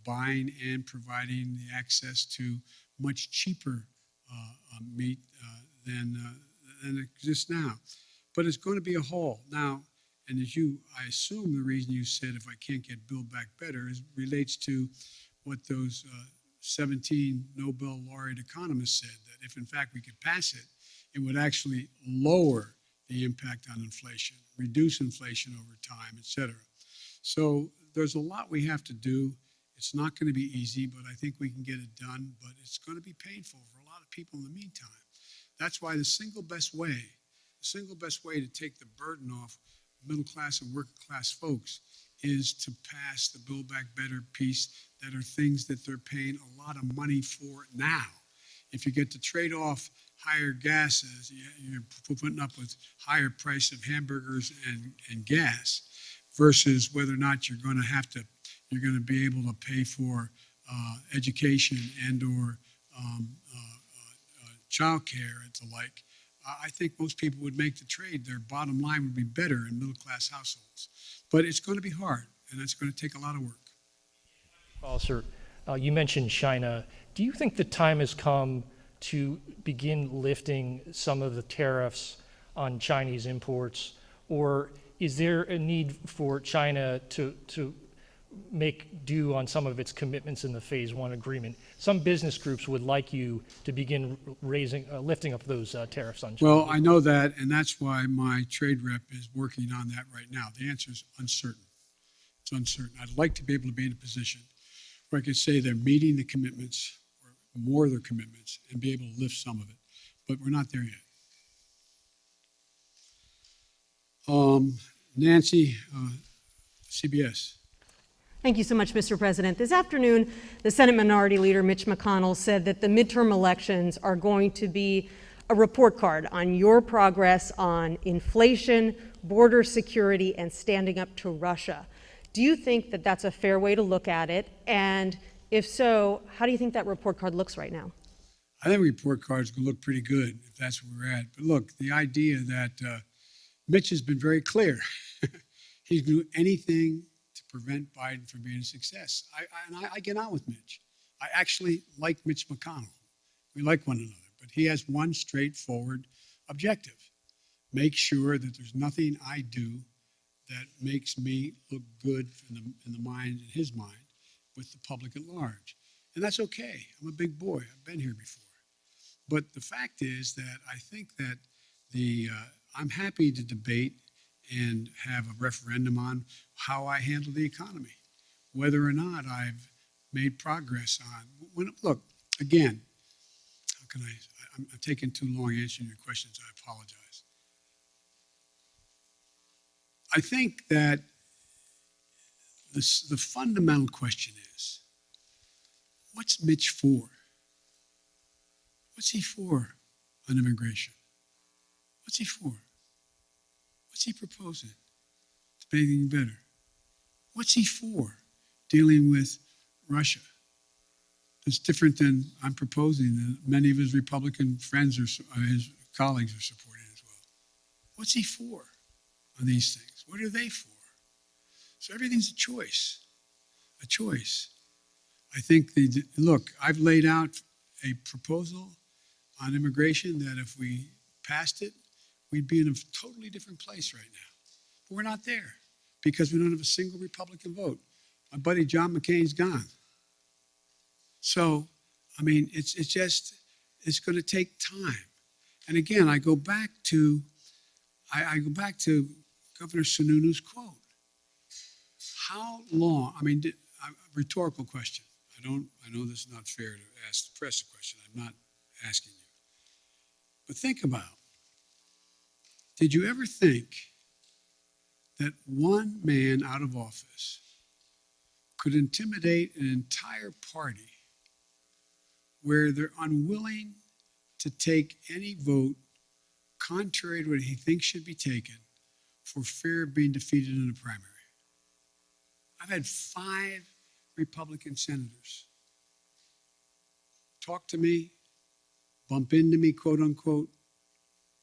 buying and providing the access to much cheaper meat than exists now. But it's going to be a haul. Now, and I assume the reason you said if I can't get Build Back Better relates to what those 17 Nobel laureate economists said, that if in fact we could pass it, it would actually lower the impact on inflation, reduce inflation over time, et cetera. So there's a lot we have to do. It's not going to be easy, but I think we can get it done, but it's going to be painful for a lot of people in the meantime. That's why the single best way to take the burden off middle class and working class folks is to pass the Build Back Better piece that are things that they're paying a lot of money for now. If you get to trade off higher gases, you're putting up with higher price of hamburgers and gas versus whether or not you're going to be able to pay for education and or childcare and the like. I think most people would make the trade. Their bottom line would be better in middle-class households. But it's going to be hard, and it's going to take a lot of work. Sir, you mentioned China. Do you think the time has come to begin lifting some of the tariffs on Chinese imports, or is there a need for China to make due on some of its commitments in the Phase 1 agreement. Some business groups would like you to begin lifting up those tariffs on China. Well, I know that, and that's why my trade rep is working on that right now. The answer is uncertain. It's uncertain. I'd like to be able to be in a position where I could say they're meeting the commitments, or more of their commitments, and be able to lift some of it. But we're not there yet. Nancy, CBS. Thank you so much, Mr. President. This afternoon, the Senate Minority Leader, Mitch McConnell, said that the midterm elections are going to be a report card on your progress on inflation, border security, and standing up to Russia. Do you think that that's a fair way to look at it? And if so, how do you think that report card looks right now? I think report cards can look pretty good if that's where we're at. But look, the idea that Mitch has been very clear. He's going to do anything to prevent Biden from being a success. I get on with Mitch. I actually like Mitch McConnell. We like one another. But he has one straightforward objective. Make sure that there's nothing I do that makes me look good in the mind, in his mind, with the public at large. And that's okay. I'm a big boy. I've been here before. But the fact is that I think that I'm happy to debate and have a referendum on how I handle the economy, whether or not I've made progress on. Look, again, how can I'm taking too long answering your questions. I apologize. I think that the fundamental question is, what's Mitch for? What's he for on immigration? What's he for? What's he proposing to make anything better? What's he for dealing with Russia? It's different than I'm proposing that many of his Republican friends or his colleagues are supporting as well. What's he for on these things? What are they for? So everything's a choice, a choice. I think, look, I've laid out a proposal on immigration that if we passed it, we'd be in a totally different place right now. But we're not there because we don't have a single Republican vote. My buddy John McCain's gone. So, I mean, it's going to take time. And again, I go back to Governor Sununu's quote. How long? I mean, a rhetorical question. I know this is not fair to ask the press a question. I'm not asking you. But think about, did you ever think that one man out of office could intimidate an entire party where they're unwilling to take any vote contrary to what he thinks should be taken for fear of being defeated in a primary? I've had 5 Republican senators talk to me, bump into me, quote unquote,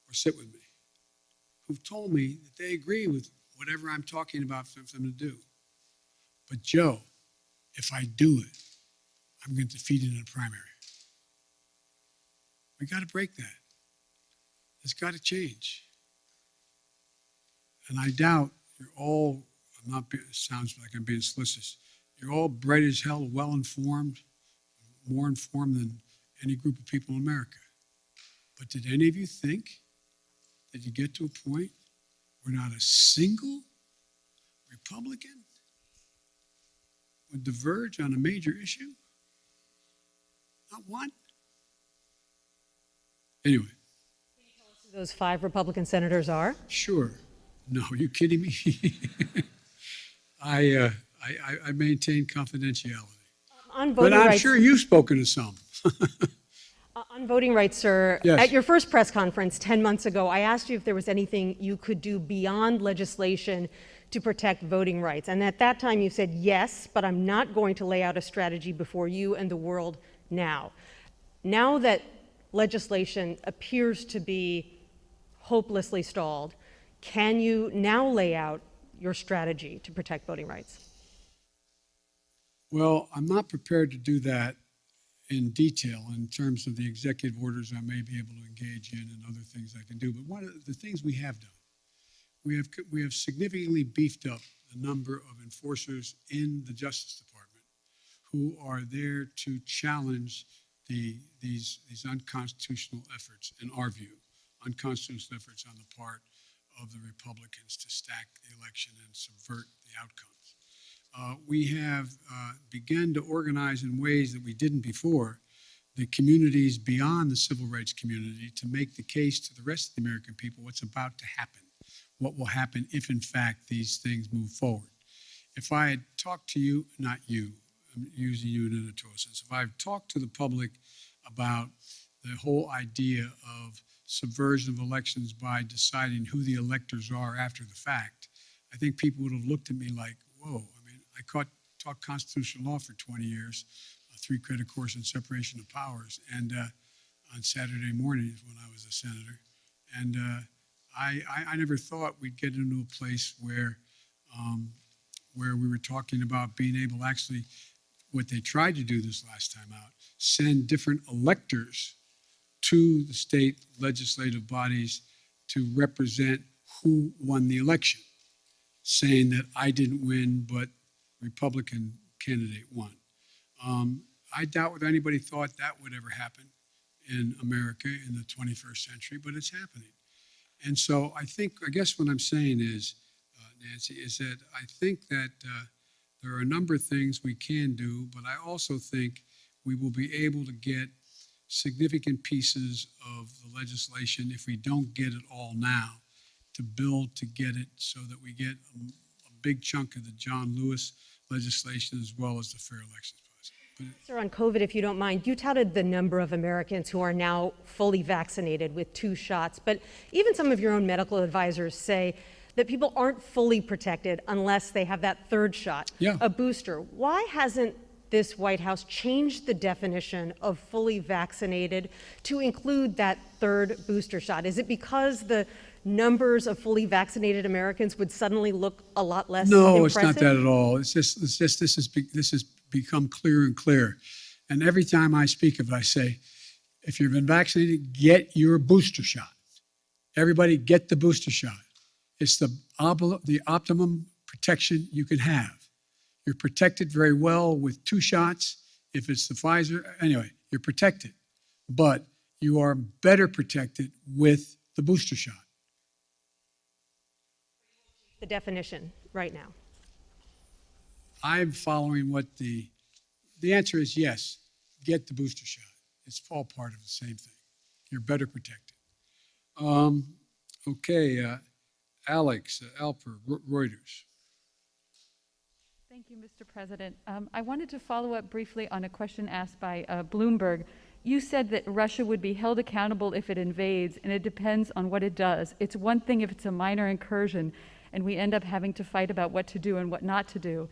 or sit with me, who've told me that they agree with whatever I'm talking about for them to do. But Joe, if I do it, I'm going to defeat it in a primary. We got to break that. It's got to change. And I doubt you're all, it sounds like I'm being solicitous, you're all bright as hell, well-informed, more informed than any group of people in America. But did any of you think that you get to a point where not a single Republican would diverge on a major issue? Not one? Anyway. Can you tell us who those 5 Republican senators are? Sure. No, are you kidding me? I maintain confidentiality. On voting but I'm rights, sure you've spoken to some. on voting rights, sir, Yes. at your first press conference 10 months ago, I asked you if there was anything you could do beyond legislation to protect voting rights. And at that time you said, yes, but I'm not going to lay out a strategy before you and the world now. Now that legislation appears to be hopelessly stalled, can you now lay out your strategy to protect voting rights? Well, I'm not prepared to do that in detail in terms of the executive orders I may be able to engage in and other things I can do. But one of the things we have done, we have significantly beefed up the number of enforcers in the Justice Department who are there to challenge these unconstitutional efforts, in our view, unconstitutional efforts on the part of the Republicans to stack the election and subvert the outcomes. We have begun to organize in ways that we didn't before the communities beyond the civil rights community to make the case to the rest of the American people what's about to happen, what will happen if, in fact, these things move forward. If I had talked to you, not you, I'm using you in an editorial sense, if I've talked to the public about the whole idea of subversion of elections by deciding who the electors are after the fact, I think people would have looked at me like, whoa. I mean, I taught constitutional law for 20 years, a 3-credit course in separation of powers, and on Saturday mornings when I was a senator. And I never thought we'd get into a place where we were talking about being able to actually, what they tried to do this last time out, send different electors to the state legislative bodies to represent who won the election, saying that I didn't win, but Republican candidate won. I doubt whether anybody thought that would ever happen in America in the 21st century, but it's happening. And so I guess what I'm saying is, Nancy, is that I think that there are a number of things we can do, but I also think we will be able to get significant pieces of the legislation, if we don't get it all now, to build to get it so that we get a big chunk of the John Lewis legislation as well as the fair elections process. Sir, on COVID, if you don't mind, you touted the number of Americans who are now fully vaccinated with 2 shots, but even some of your own medical advisors say that people aren't fully protected unless they have that 3rd shot, a booster. Why hasn't this White House changed the definition of fully vaccinated to include that 3rd booster shot? Is it because the numbers of fully vaccinated Americans would suddenly look a lot less impressive? No, it's not that at all. It's just this has become clearer and clearer. And every time I speak of it, I say, if you've been vaccinated, get your booster shot. Everybody get the booster shot. It's the optimum protection you can have. You're protected very well with 2 shots. If it's the Pfizer, anyway, you're protected. But you are better protected with the booster shot. The definition right now. I'm following what the answer is yes, get the booster shot. It's all part of the same thing. You're better protected. Okay, Alex Alper, Reuters. Thank you, Mr. President. I wanted to follow up briefly on a question asked by Bloomberg. You said that Russia would be held accountable if it invades, and it depends on what it does. It's one thing if it's a minor incursion, and we end up having to fight about what to do and what not to do.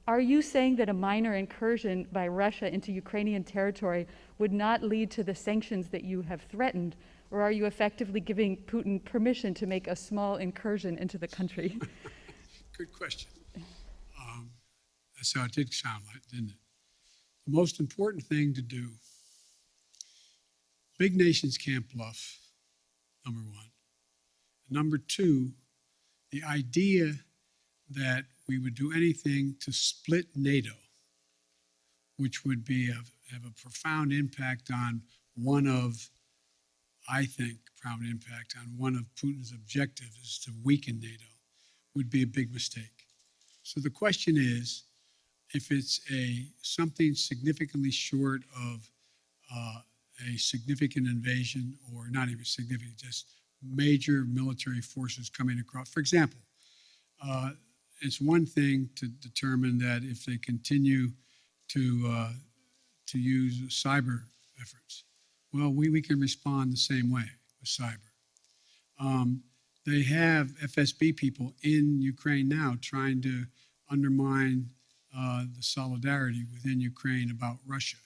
Are you saying that a minor incursion by Russia into Ukrainian territory would not lead to the sanctions that you have threatened, or are you effectively giving Putin permission to make a small incursion into the country? Good question. That's how it did sound like, didn't it? The most important thing to do, big nations can't bluff, number 1. Number 2, the idea that we would do anything to split NATO, which would have a profound impact on one of Putin's objectives to weaken NATO, would be a big mistake. So the question is, if it's something significantly short of a significant invasion, or not even significant, just major military forces coming across. For example, it's one thing to determine that if they continue to use cyber efforts, well, we can respond the same way with cyber. They have FSB people in Ukraine now trying to undermine the solidarity within Ukraine about Russia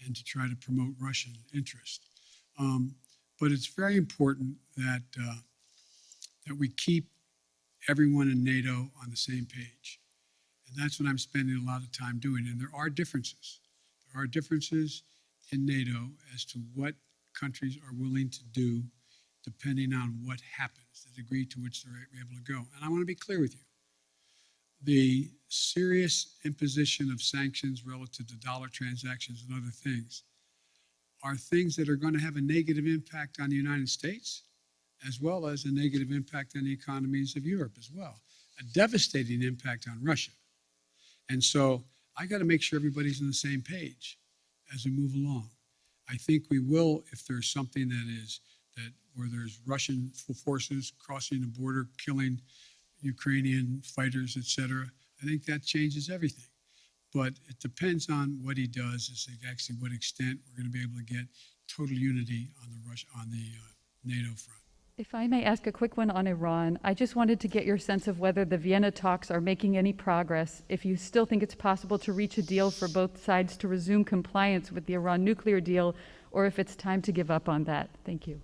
and to try to promote Russian interest. But it's very important that we keep everyone in NATO on the same page. And that's what I'm spending a lot of time doing. And there are differences. There are differences in NATO as to what countries are willing to do depending on what happens, the degree to which they're able to go. And I want to be clear with you. The serious imposition of sanctions relative to dollar transactions and other things are things that are going to have a negative impact on the United States, as well as a negative impact on the economies of Europe as well, a devastating impact on Russia. And so I got to make sure everybody's on the same page as we move along. I think we will if there's something where there's Russian forces crossing the border, killing Ukrainian fighters, etc. I think that changes everything. But it depends on what he does, as to actually what extent we're going to be able to get total unity on the NATO front. If I may ask a quick one on Iran, I just wanted to get your sense of whether the Vienna talks are making any progress, if you still think it's possible to reach a deal for both sides to resume compliance with the Iran nuclear deal, or if it's time to give up on that. Thank you.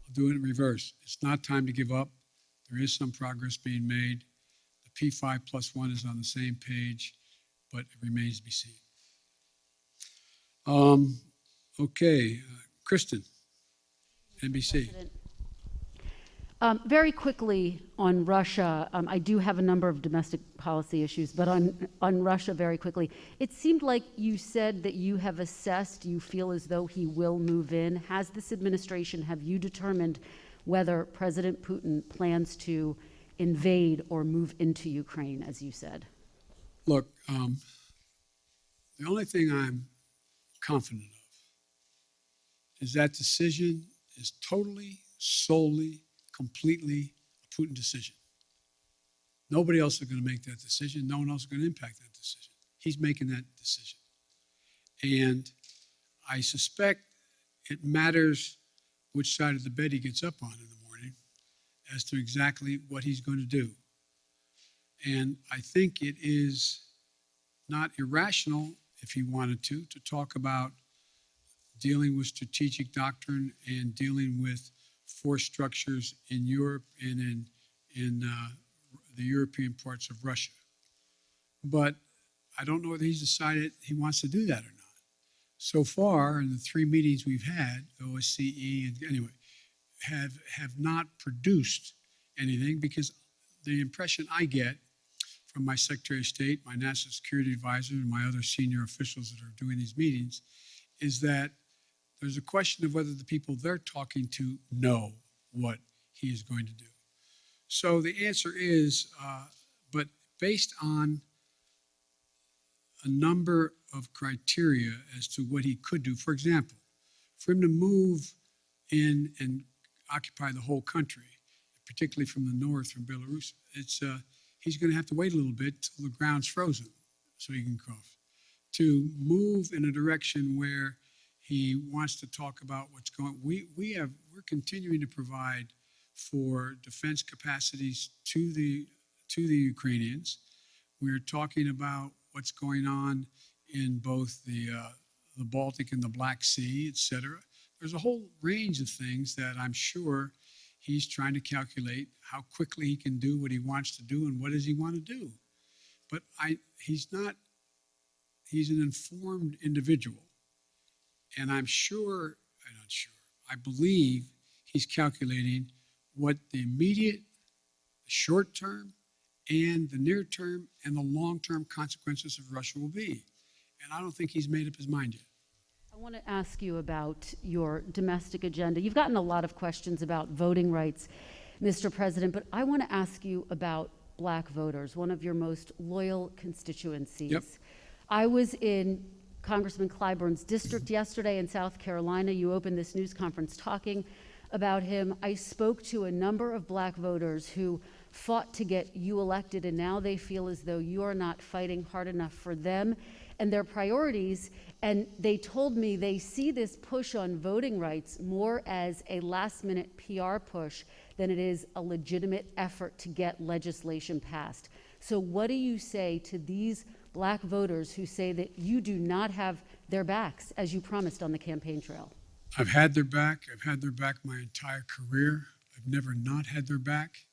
I'll do it in reverse. It's not time to give up. There is some progress being made. The P5+1 is on the same page, but it remains to be seen. Kristen, NBC. Very quickly on Russia, I do have a number of domestic policy issues, but on Russia very quickly, it seemed like you said that you have assessed, you feel as though he will move in. Has this administration, have you determined whether President Putin plans to invade or move into Ukraine, as you said? Look, the only thing I'm confident of is that decision is totally, solely, completely a Putin decision. Nobody else is going to make that decision. No one else is going to impact that decision. He's making that decision. And I suspect it matters which side of the bed he gets up on in the morning as to exactly what he's going to do. And I think it is not irrational, if he wanted to talk about dealing with strategic doctrine and dealing with force structures in Europe and in the European parts of Russia. But I don't know whether he's decided he wants to do that or not. So far, in the 3 meetings we've had, OSCE, and anyway, have not produced anything, because the impression I get from my Secretary of State, my National Security Advisor, and my other senior officials that are doing these meetings is that there's a question of whether the people they're talking to know what he is going to do. So the answer is, but based on a number of criteria as to what he could do. For example, for him to move in and occupy the whole country, particularly from the north, from Belarus, he's going to have to wait a little bit till the ground's frozen so he can cross. To move in a direction where he wants to talk about what's going. We're continuing to provide for defense capacities to the Ukrainians. We're talking about what's going on in both the Baltic and the Black Sea, et cetera. There's a whole range of things that I'm sure he's trying to calculate how quickly he can do what he wants to do and what does he want to do. But he's an informed individual. And I believe he's calculating what the immediate, short term, and the near term, and the long term consequences of Russia will be. And I don't think he's made up his mind yet. I want to ask you about your domestic agenda. You've gotten a lot of questions about voting rights, Mr. President, but I want to ask you about black voters, one of your most loyal constituencies. Yep. I was in Congressman Clyburn's district yesterday in South Carolina. You opened this news conference talking about him. I spoke to a number of black voters who fought to get you elected, and now they feel as though you are not fighting hard enough for them and their priorities. And they told me they see this push on voting rights more as a last-minute PR push than it is a legitimate effort to get legislation passed. So what do you say to these black voters who say that you do not have their backs, as you promised on the campaign trail? I've had their back. I've had their back my entire career. I've never not had their back.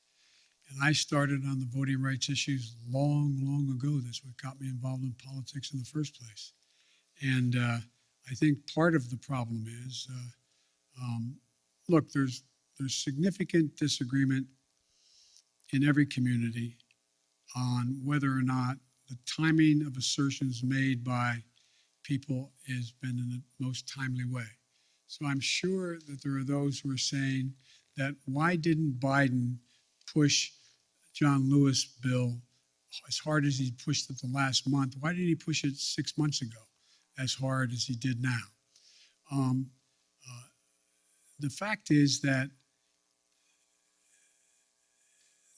And I started on the voting rights issues long, long ago. That's what got me involved in politics in the first place. And I think part of the problem is, look, there's there's significant disagreement in every community on whether or not the timing of assertions made by people has been in the most timely way. So I'm sure that there are those who are saying that why didn't Biden push John Lewis bill as hard as he pushed it the last month? Why didn't he push it 6 months ago as hard as he did now? The fact is that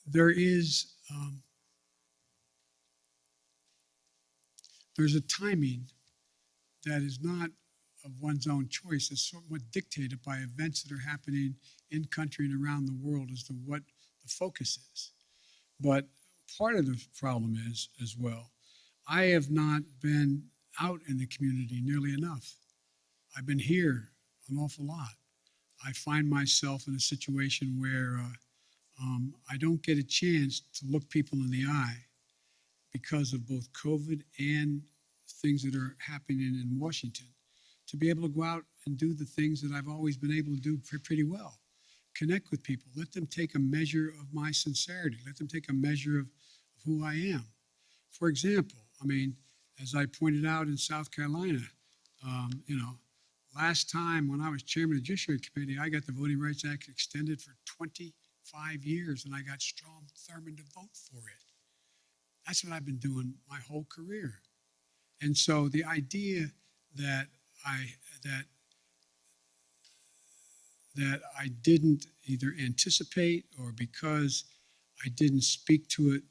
there's a timing that is not of one's own choice. It's somewhat dictated by events that are happening in country and around the world as to what the focus is. But part of the problem is, as well, I have not been out in the community nearly enough. I've been here an awful lot. I find myself in a situation where I don't get a chance to look people in the eye because of both COVID and things that are happening in Washington, to be able to go out and do the things that I've always been able to do pretty well. Connect with people. Let them take a measure of my sincerity. Let them take a measure of who I am. For example, I mean, as I pointed out in South Carolina, last time when I was chairman of the Judiciary Committee, I got the Voting Rights Act extended for 25 years, and I got Strom Thurmond to vote for it. That's what I've been doing my whole career. And so the idea that I didn't either anticipate or because I didn't speak to it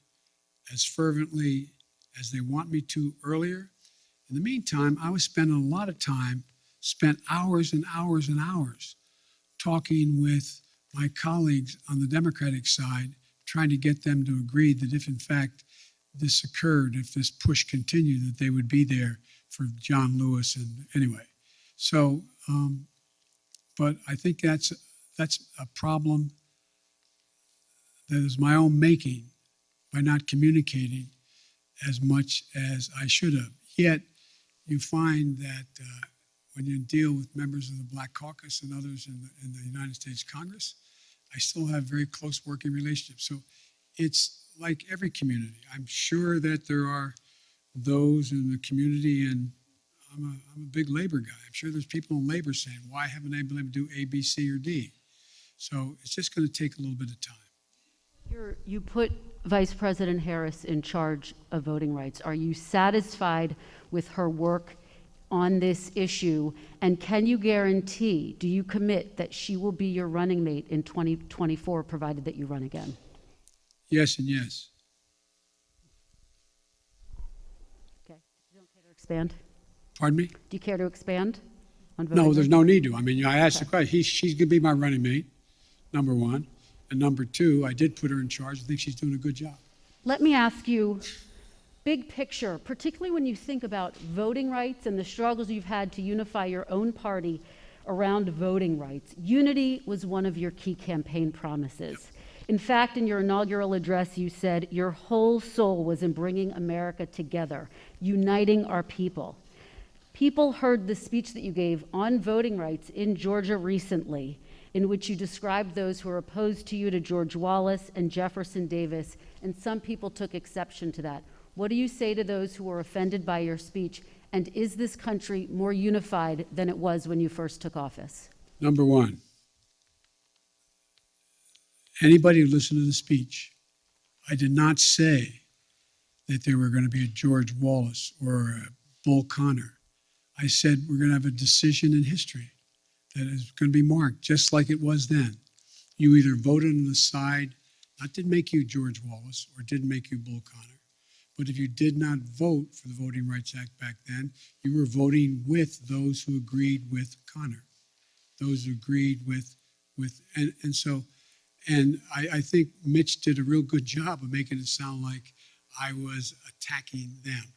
as fervently as they want me to earlier. In the meantime, I was spending a lot of time, spent hours and hours and hours talking with my colleagues on the Democratic side, trying to get them to agree that if in fact this occurred, if this push continued, that they would be there for John Lewis. And anyway, so, but I think that's a problem that is my own making by not communicating as much as I should have. Yet you find that when you deal with members of the Black Caucus and others in the United States Congress, I still have very close working relationships. So it's like every community. I'm sure that there are those in the community, and I'm a big labor guy. I'm sure there's people in labor saying, why haven't I been able to do A, B, C, or D? So it's just going to take a little bit of time. You put Vice President Harris in charge of voting rights. Are you satisfied with her work on this issue? And can you guarantee, do you commit that she will be your running mate in 2024, provided that you run again? Yes and yes. Okay. You don't care to expand? Pardon me? Do you care to expand on voting No, there's rights? no need to. I mean, I asked the question. She's going to be my running mate, number one. And number two, I did put her in charge. I think she's doing a good job. Let me ask you, big picture, particularly when you think about voting rights and the struggles you've had to unify your own party around voting rights. Unity was one of your key campaign promises. In fact, in your inaugural address, you said your whole soul was in bringing America together, uniting our people. People heard the speech that you gave on voting rights in Georgia recently, in which you described those who are opposed to you to George Wallace and Jefferson Davis, and some people took exception to that. What do you say to those who were offended by your speech, and is this country more unified than it was when you first took office? Number one, anybody who listened to the speech, I did not say that there were going to be a George Wallace or a Bull Connor. I said we're going to have a decision in history that is going to be marked just like it was then. You either voted on the side that didn't make you George Wallace or didn't make you Bull Connor, but if you did not vote for the Voting Rights Act back then, you were voting with those who agreed with Connor, those who agreed with I think Mitch did a real good job of making it sound like I was attacking them.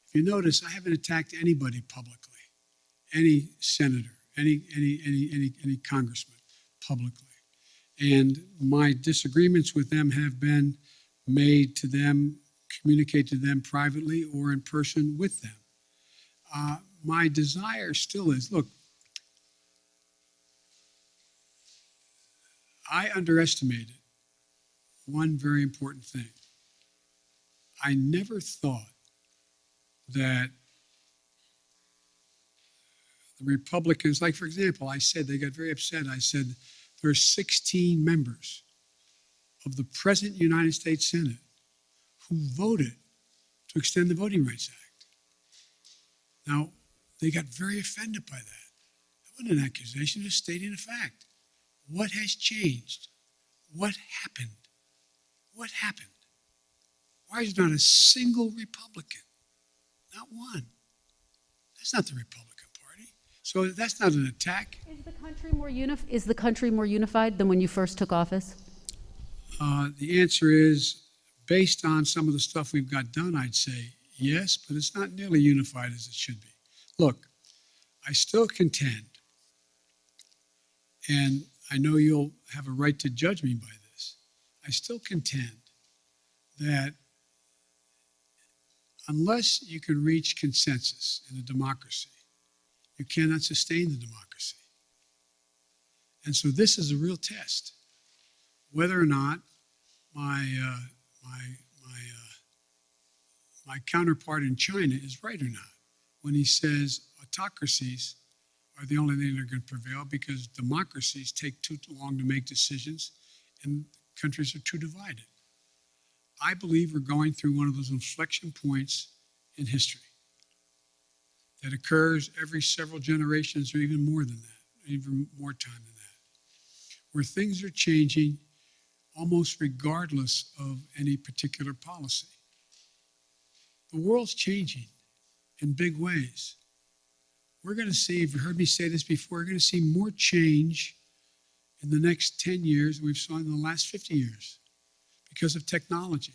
If you notice, I haven't attacked anybody publicly, any senator, any congressman publicly. And my disagreements with them have been made to them, communicate to them privately or in person with them. My desire still is, look, I underestimated one very important thing. I never thought that the Republicans, like for example, I said, they got very upset. I said, there are 16 members of the present United States Senate who voted to extend the Voting Rights Act. Now, they got very offended by that. That wasn't an accusation, it was stating a fact. What has changed? What happened? What happened? Why is there not a single Republican? Not one. That's not the Republican Party. So that's not an attack. Is the country more unified than when you first took office? The answer is, based on some of the stuff we've got done, I'd say yes, but it's not nearly unified as it should be. Look, I still contend, and I know you'll have a right to judge me by this, I still contend that unless you can reach consensus in a democracy, you cannot sustain the democracy. And so this is a real test, whether or not my counterpart in China is right or not when he says autocracies are the only thing that are going to prevail because democracies take too long to make decisions and countries are too divided. I believe we're going through one of those inflection points in history that occurs every several generations or even more than that, even more time than that, where things are changing almost regardless of any particular policy. The world's changing in big ways. We're going to see, if you've heard me say this before, we're going to see more change in the next 10 years than we've seen in the last 50 years because of technology,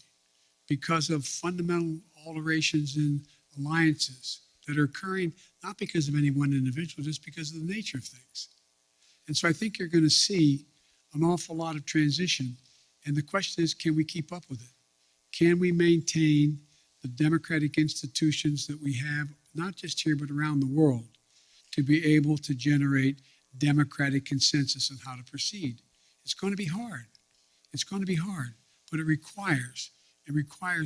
because of fundamental alterations in alliances that are occurring not because of any one individual, just because of the nature of things. And so I think you're going to see an awful lot of transition. And the question is, can we keep up with it? Can we maintain the democratic institutions that we have, not just here, but around the world, to be able to generate democratic consensus on how to proceed? It's going to be hard. It's going to be hard, but it requires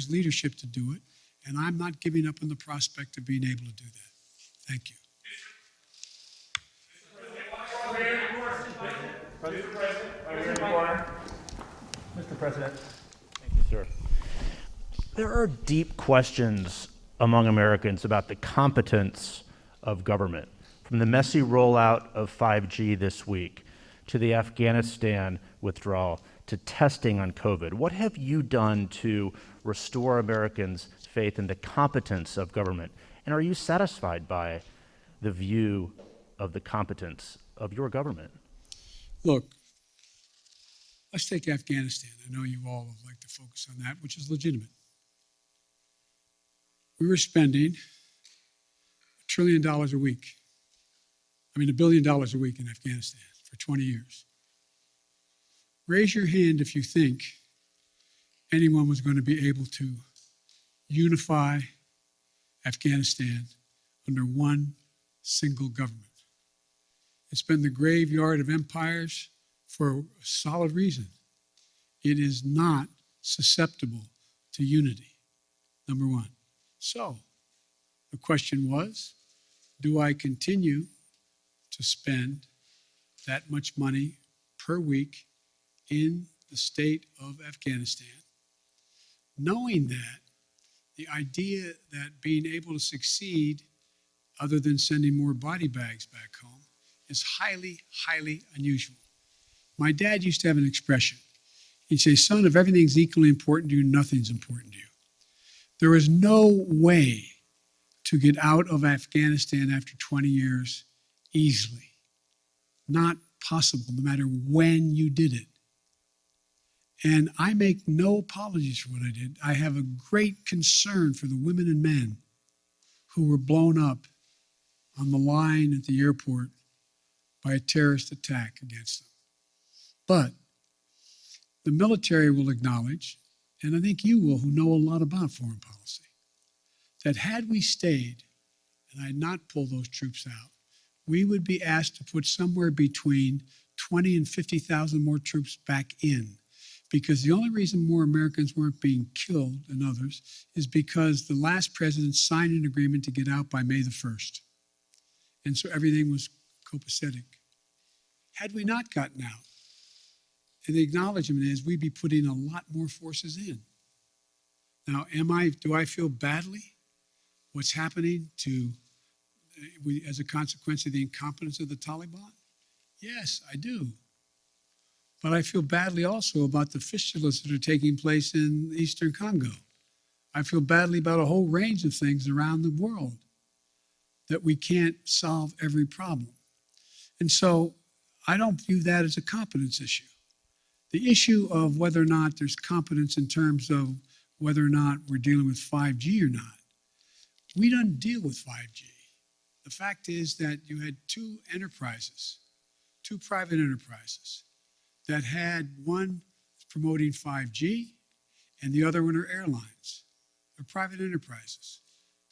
leadership to do it. And I'm not giving up on the prospect of being able to do that. Thank you. Mr. President. Thank you, sir. There are deep questions among Americans about the competence of government, from the messy rollout of 5G this week to the Afghanistan withdrawal to testing on COVID. What have you done to restore Americans' faith in the competence of government? And are you satisfied by the view of the competence of your government? Look, let's take Afghanistan. I know you all would like to focus on that, which is legitimate. We were spending $1 trillion a week. $1 billion a week in Afghanistan for 20 years. Raise your hand if you think anyone was going to be able to unify Afghanistan under one single government. It's been the graveyard of empires for a solid reason. It is not susceptible to unity, number one. So the question was, do I continue to spend that much money per week in the state of Afghanistan, knowing that the idea that being able to succeed, other than sending more body bags back home, is highly, highly unusual. My dad used to have an expression. He'd say, son, if everything's equally important to you, nothing's important to you. There is no way to get out of Afghanistan after 20 years easily. Not possible, no matter when you did it. And I make no apologies for what I did. I have a great concern for the women and men who were blown up on the line at the airport by a terrorist attack against them. But the military will acknowledge, and I think you will, who know a lot about foreign policy, that had we stayed and I had not pulled those troops out, we would be asked to put somewhere between 20 and 50,000 more troops back in. Because the only reason more Americans weren't being killed than others is because the last president signed an agreement to get out by May the 1st. And so everything was copacetic. Had we not gotten out, and the acknowledgement is we'd be putting a lot more forces in. Now, do I feel badly what's happening as a consequence of the incompetence of the Taliban? Yes, I do. But I feel badly also about the fistulas that are taking place in Eastern Congo. I feel badly about a whole range of things around the world that we can't solve every problem. And so I don't view that as a competence issue. The issue of whether or not there's competence in terms of whether or not we're dealing with 5G or not, we don't deal with 5G. The fact is that you had two private enterprises, that had one promoting 5G and the other one are airlines. They're private enterprises.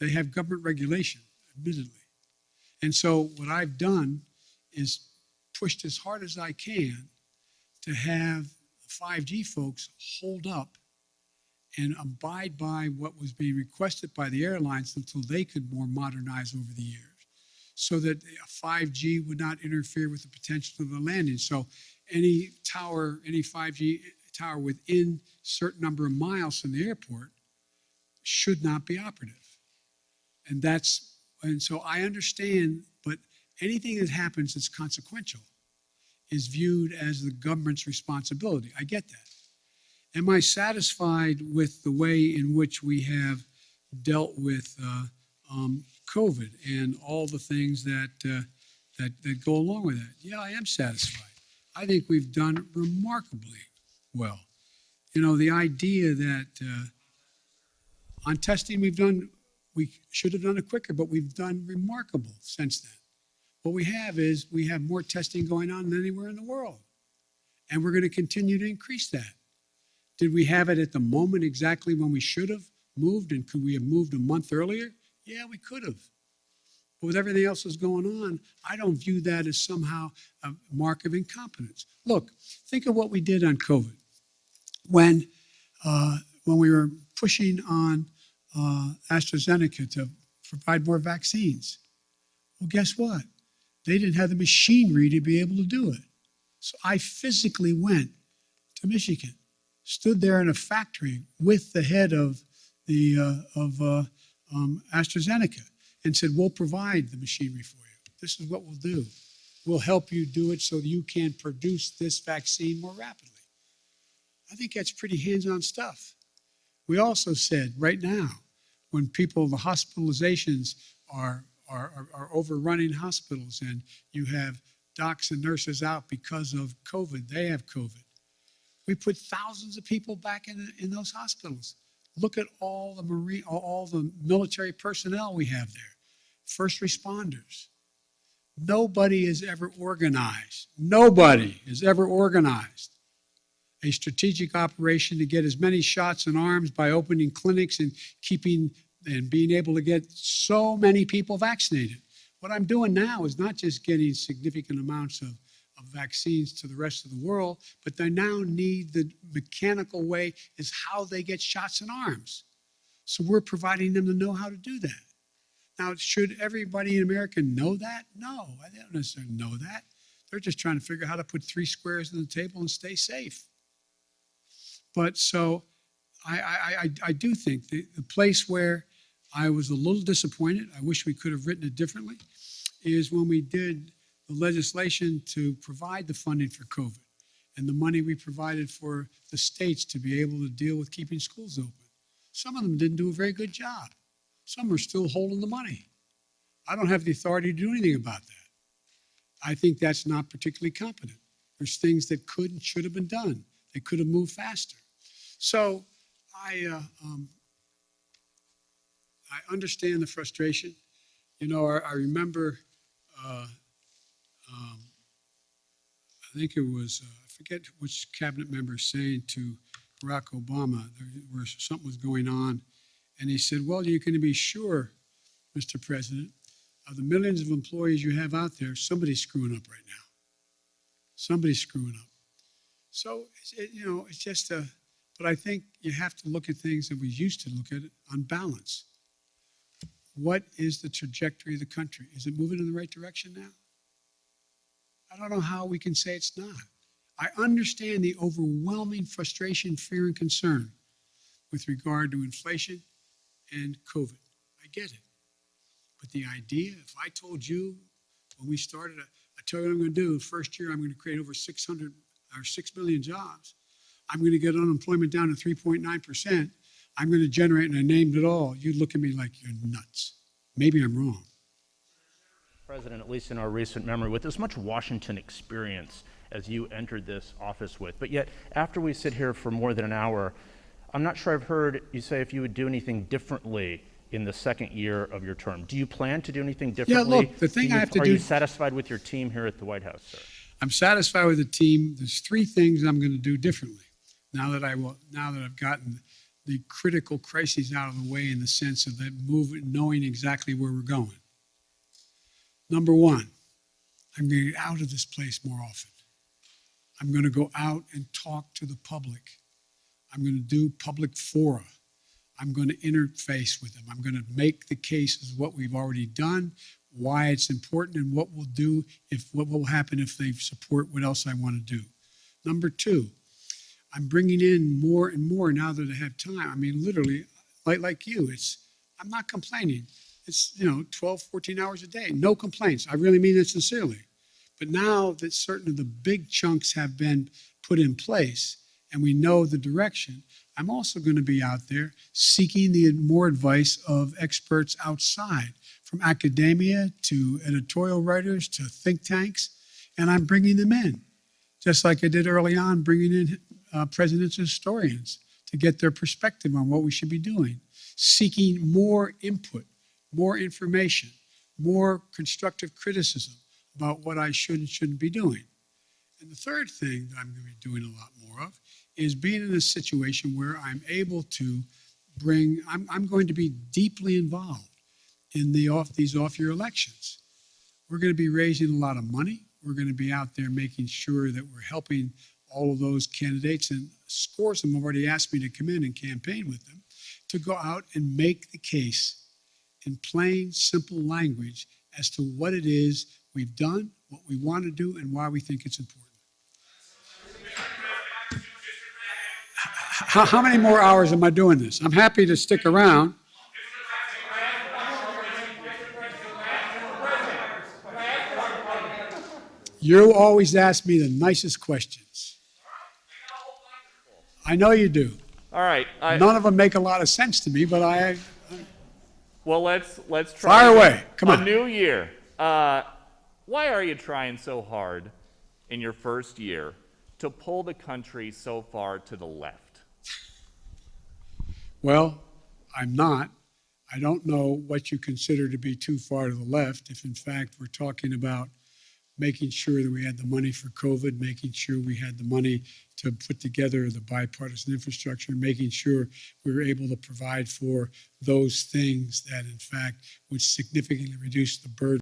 They have government regulation, admittedly. And so what I've done is pushed as hard as I can to have 5G folks hold up and abide by what was being requested by the airlines until they could more modernize over the years, so that 5G would not interfere with the potential of the landing. So any 5G tower within a certain number of miles from the airport should not be operative. And so I understand, but anything that happens that's consequential is viewed as the government's responsibility. I get that. Am I satisfied with the way in which we have dealt with COVID and all the things that go along with that? Yeah, I am satisfied. I think we've done remarkably well. You know, the idea that on testing we should have done it quicker, but we've done remarkable since then. What we have more testing going on than anywhere in the world. And we're going to continue to increase that. Did we have it at the moment exactly when we should have moved, and could we have moved a month earlier? Yeah, we could have. But with everything else that's going on, I don't view that as somehow a mark of incompetence. Look, think of what we did on COVID. When we were pushing on AstraZeneca to provide more vaccines. Well, guess what? They didn't have the machinery to be able to do it. So I physically went to Michigan, stood there in a factory with the head of AstraZeneca and said, we'll provide the machinery for you. This is what we'll do. We'll help you do it so that you can produce this vaccine more rapidly. I think that's pretty hands-on stuff. We also said right now, when the hospitalizations are overrunning hospitals and you have docs and nurses out because of COVID, they have COVID. We put thousands of people back in those hospitals. Look at all the military personnel we have there, first responders. Nobody has ever organized a strategic operation to get as many shots in arms by opening clinics and being able to get so many people vaccinated. What I'm doing now is not just getting significant amounts of vaccines to the rest of the world, but they now need the mechanical way is how they get shots in arms. So we're providing them to know how to do that. Now, should everybody in America know that? No, they don't necessarily know that. They're just trying to figure out how to put three squares on the table and stay safe. But so I do think the place where I was a little disappointed, I wish we could have written it differently, is when we did the legislation to provide the funding for COVID and the money we provided for the states to be able to deal with keeping schools open. Some of them didn't do a very good job. Some are still holding the money. I don't have the authority to do anything about that. I think that's not particularly competent. There's things that could and should have been done. They could have moved faster. So I understand the frustration. You know, I remember, I think it was, I forget which cabinet member saying to Barack Obama where something was going on. And he said, well, you're going to be sure, Mr. President, of the millions of employees you have out there, somebody's screwing up right now. Somebody's screwing up. So, it's just but I think you have to look at things that we used to look at on balance. What is the trajectory of the country? Is it moving in the right direction now? I don't know how we can say it's not. I understand the overwhelming frustration, fear, and concern with regard to inflation and COVID. I get it. But the idea, if I told you when we started, I tell you what I'm going to do, the first year I'm going to create over 6 million jobs. I'm going to get unemployment down to 3.9%. I'm going to generate, and I named it all. You'd look at me like you're nuts. Maybe I'm wrong. President, at least in our recent memory, with as much Washington experience as you entered this office with, but yet after we sit here for more than an hour, I'm not sure I've heard you say if you would do anything differently in the second year of your term. Do you plan to do anything differently? Yeah, look, the thing I have to do... Are you satisfied with your team here at the White House, sir? I'm satisfied with the team. There's 3 things I'm going to do differently now that I've gotten the critical crises out of the way in the sense of that movement, knowing exactly where we're going. Number 1, I'm going to get out of this place more often. I'm going to go out and talk to the public. I'm going to do public fora. I'm going to interface with them. I'm going to make the case as what we've already done, why it's important, and what will happen if they support what else I want to do. Number 2, I'm bringing in more and more now that I have time. I mean, literally, like you, I'm not complaining. It's, 12, 14 hours a day, no complaints. I really mean it sincerely. But now that certain of the big chunks have been put in place and we know the direction, I'm also going to be out there seeking the more advice of experts outside, from academia to editorial writers to think tanks, and I'm bringing them in, just like I did early on, bringing in presidents and historians to get their perspective on what we should be doing, seeking more input, more information, more constructive criticism about what I should and shouldn't be doing. And the third thing that I'm going to be doing a lot more of is being in a situation where I'm able to I'm going to be deeply involved in these off-year elections. We're going to be raising a lot of money. We're going to be out there making sure that we're helping all of those candidates, and scores of them have already asked me to come in and campaign with them, to go out and make the case in plain, simple language as to what it is we've done, what we want to do, and why we think it's important. How many more hours am I doing this? I'm happy to stick around. You always ask me the nicest questions. I know you do. All right. None of them make a lot of sense to me, but Well, let's try. Fire away. Come on. A new year. Why are you trying so hard in your first year to pull the country so far to the left? Well, I'm not. I don't know what you consider to be too far to the left. If in fact we're talking about making sure that we had the money for COVID, making sure we had the money to put together the bipartisan infrastructure, making sure we were able to provide for those things that in fact would significantly reduce the burden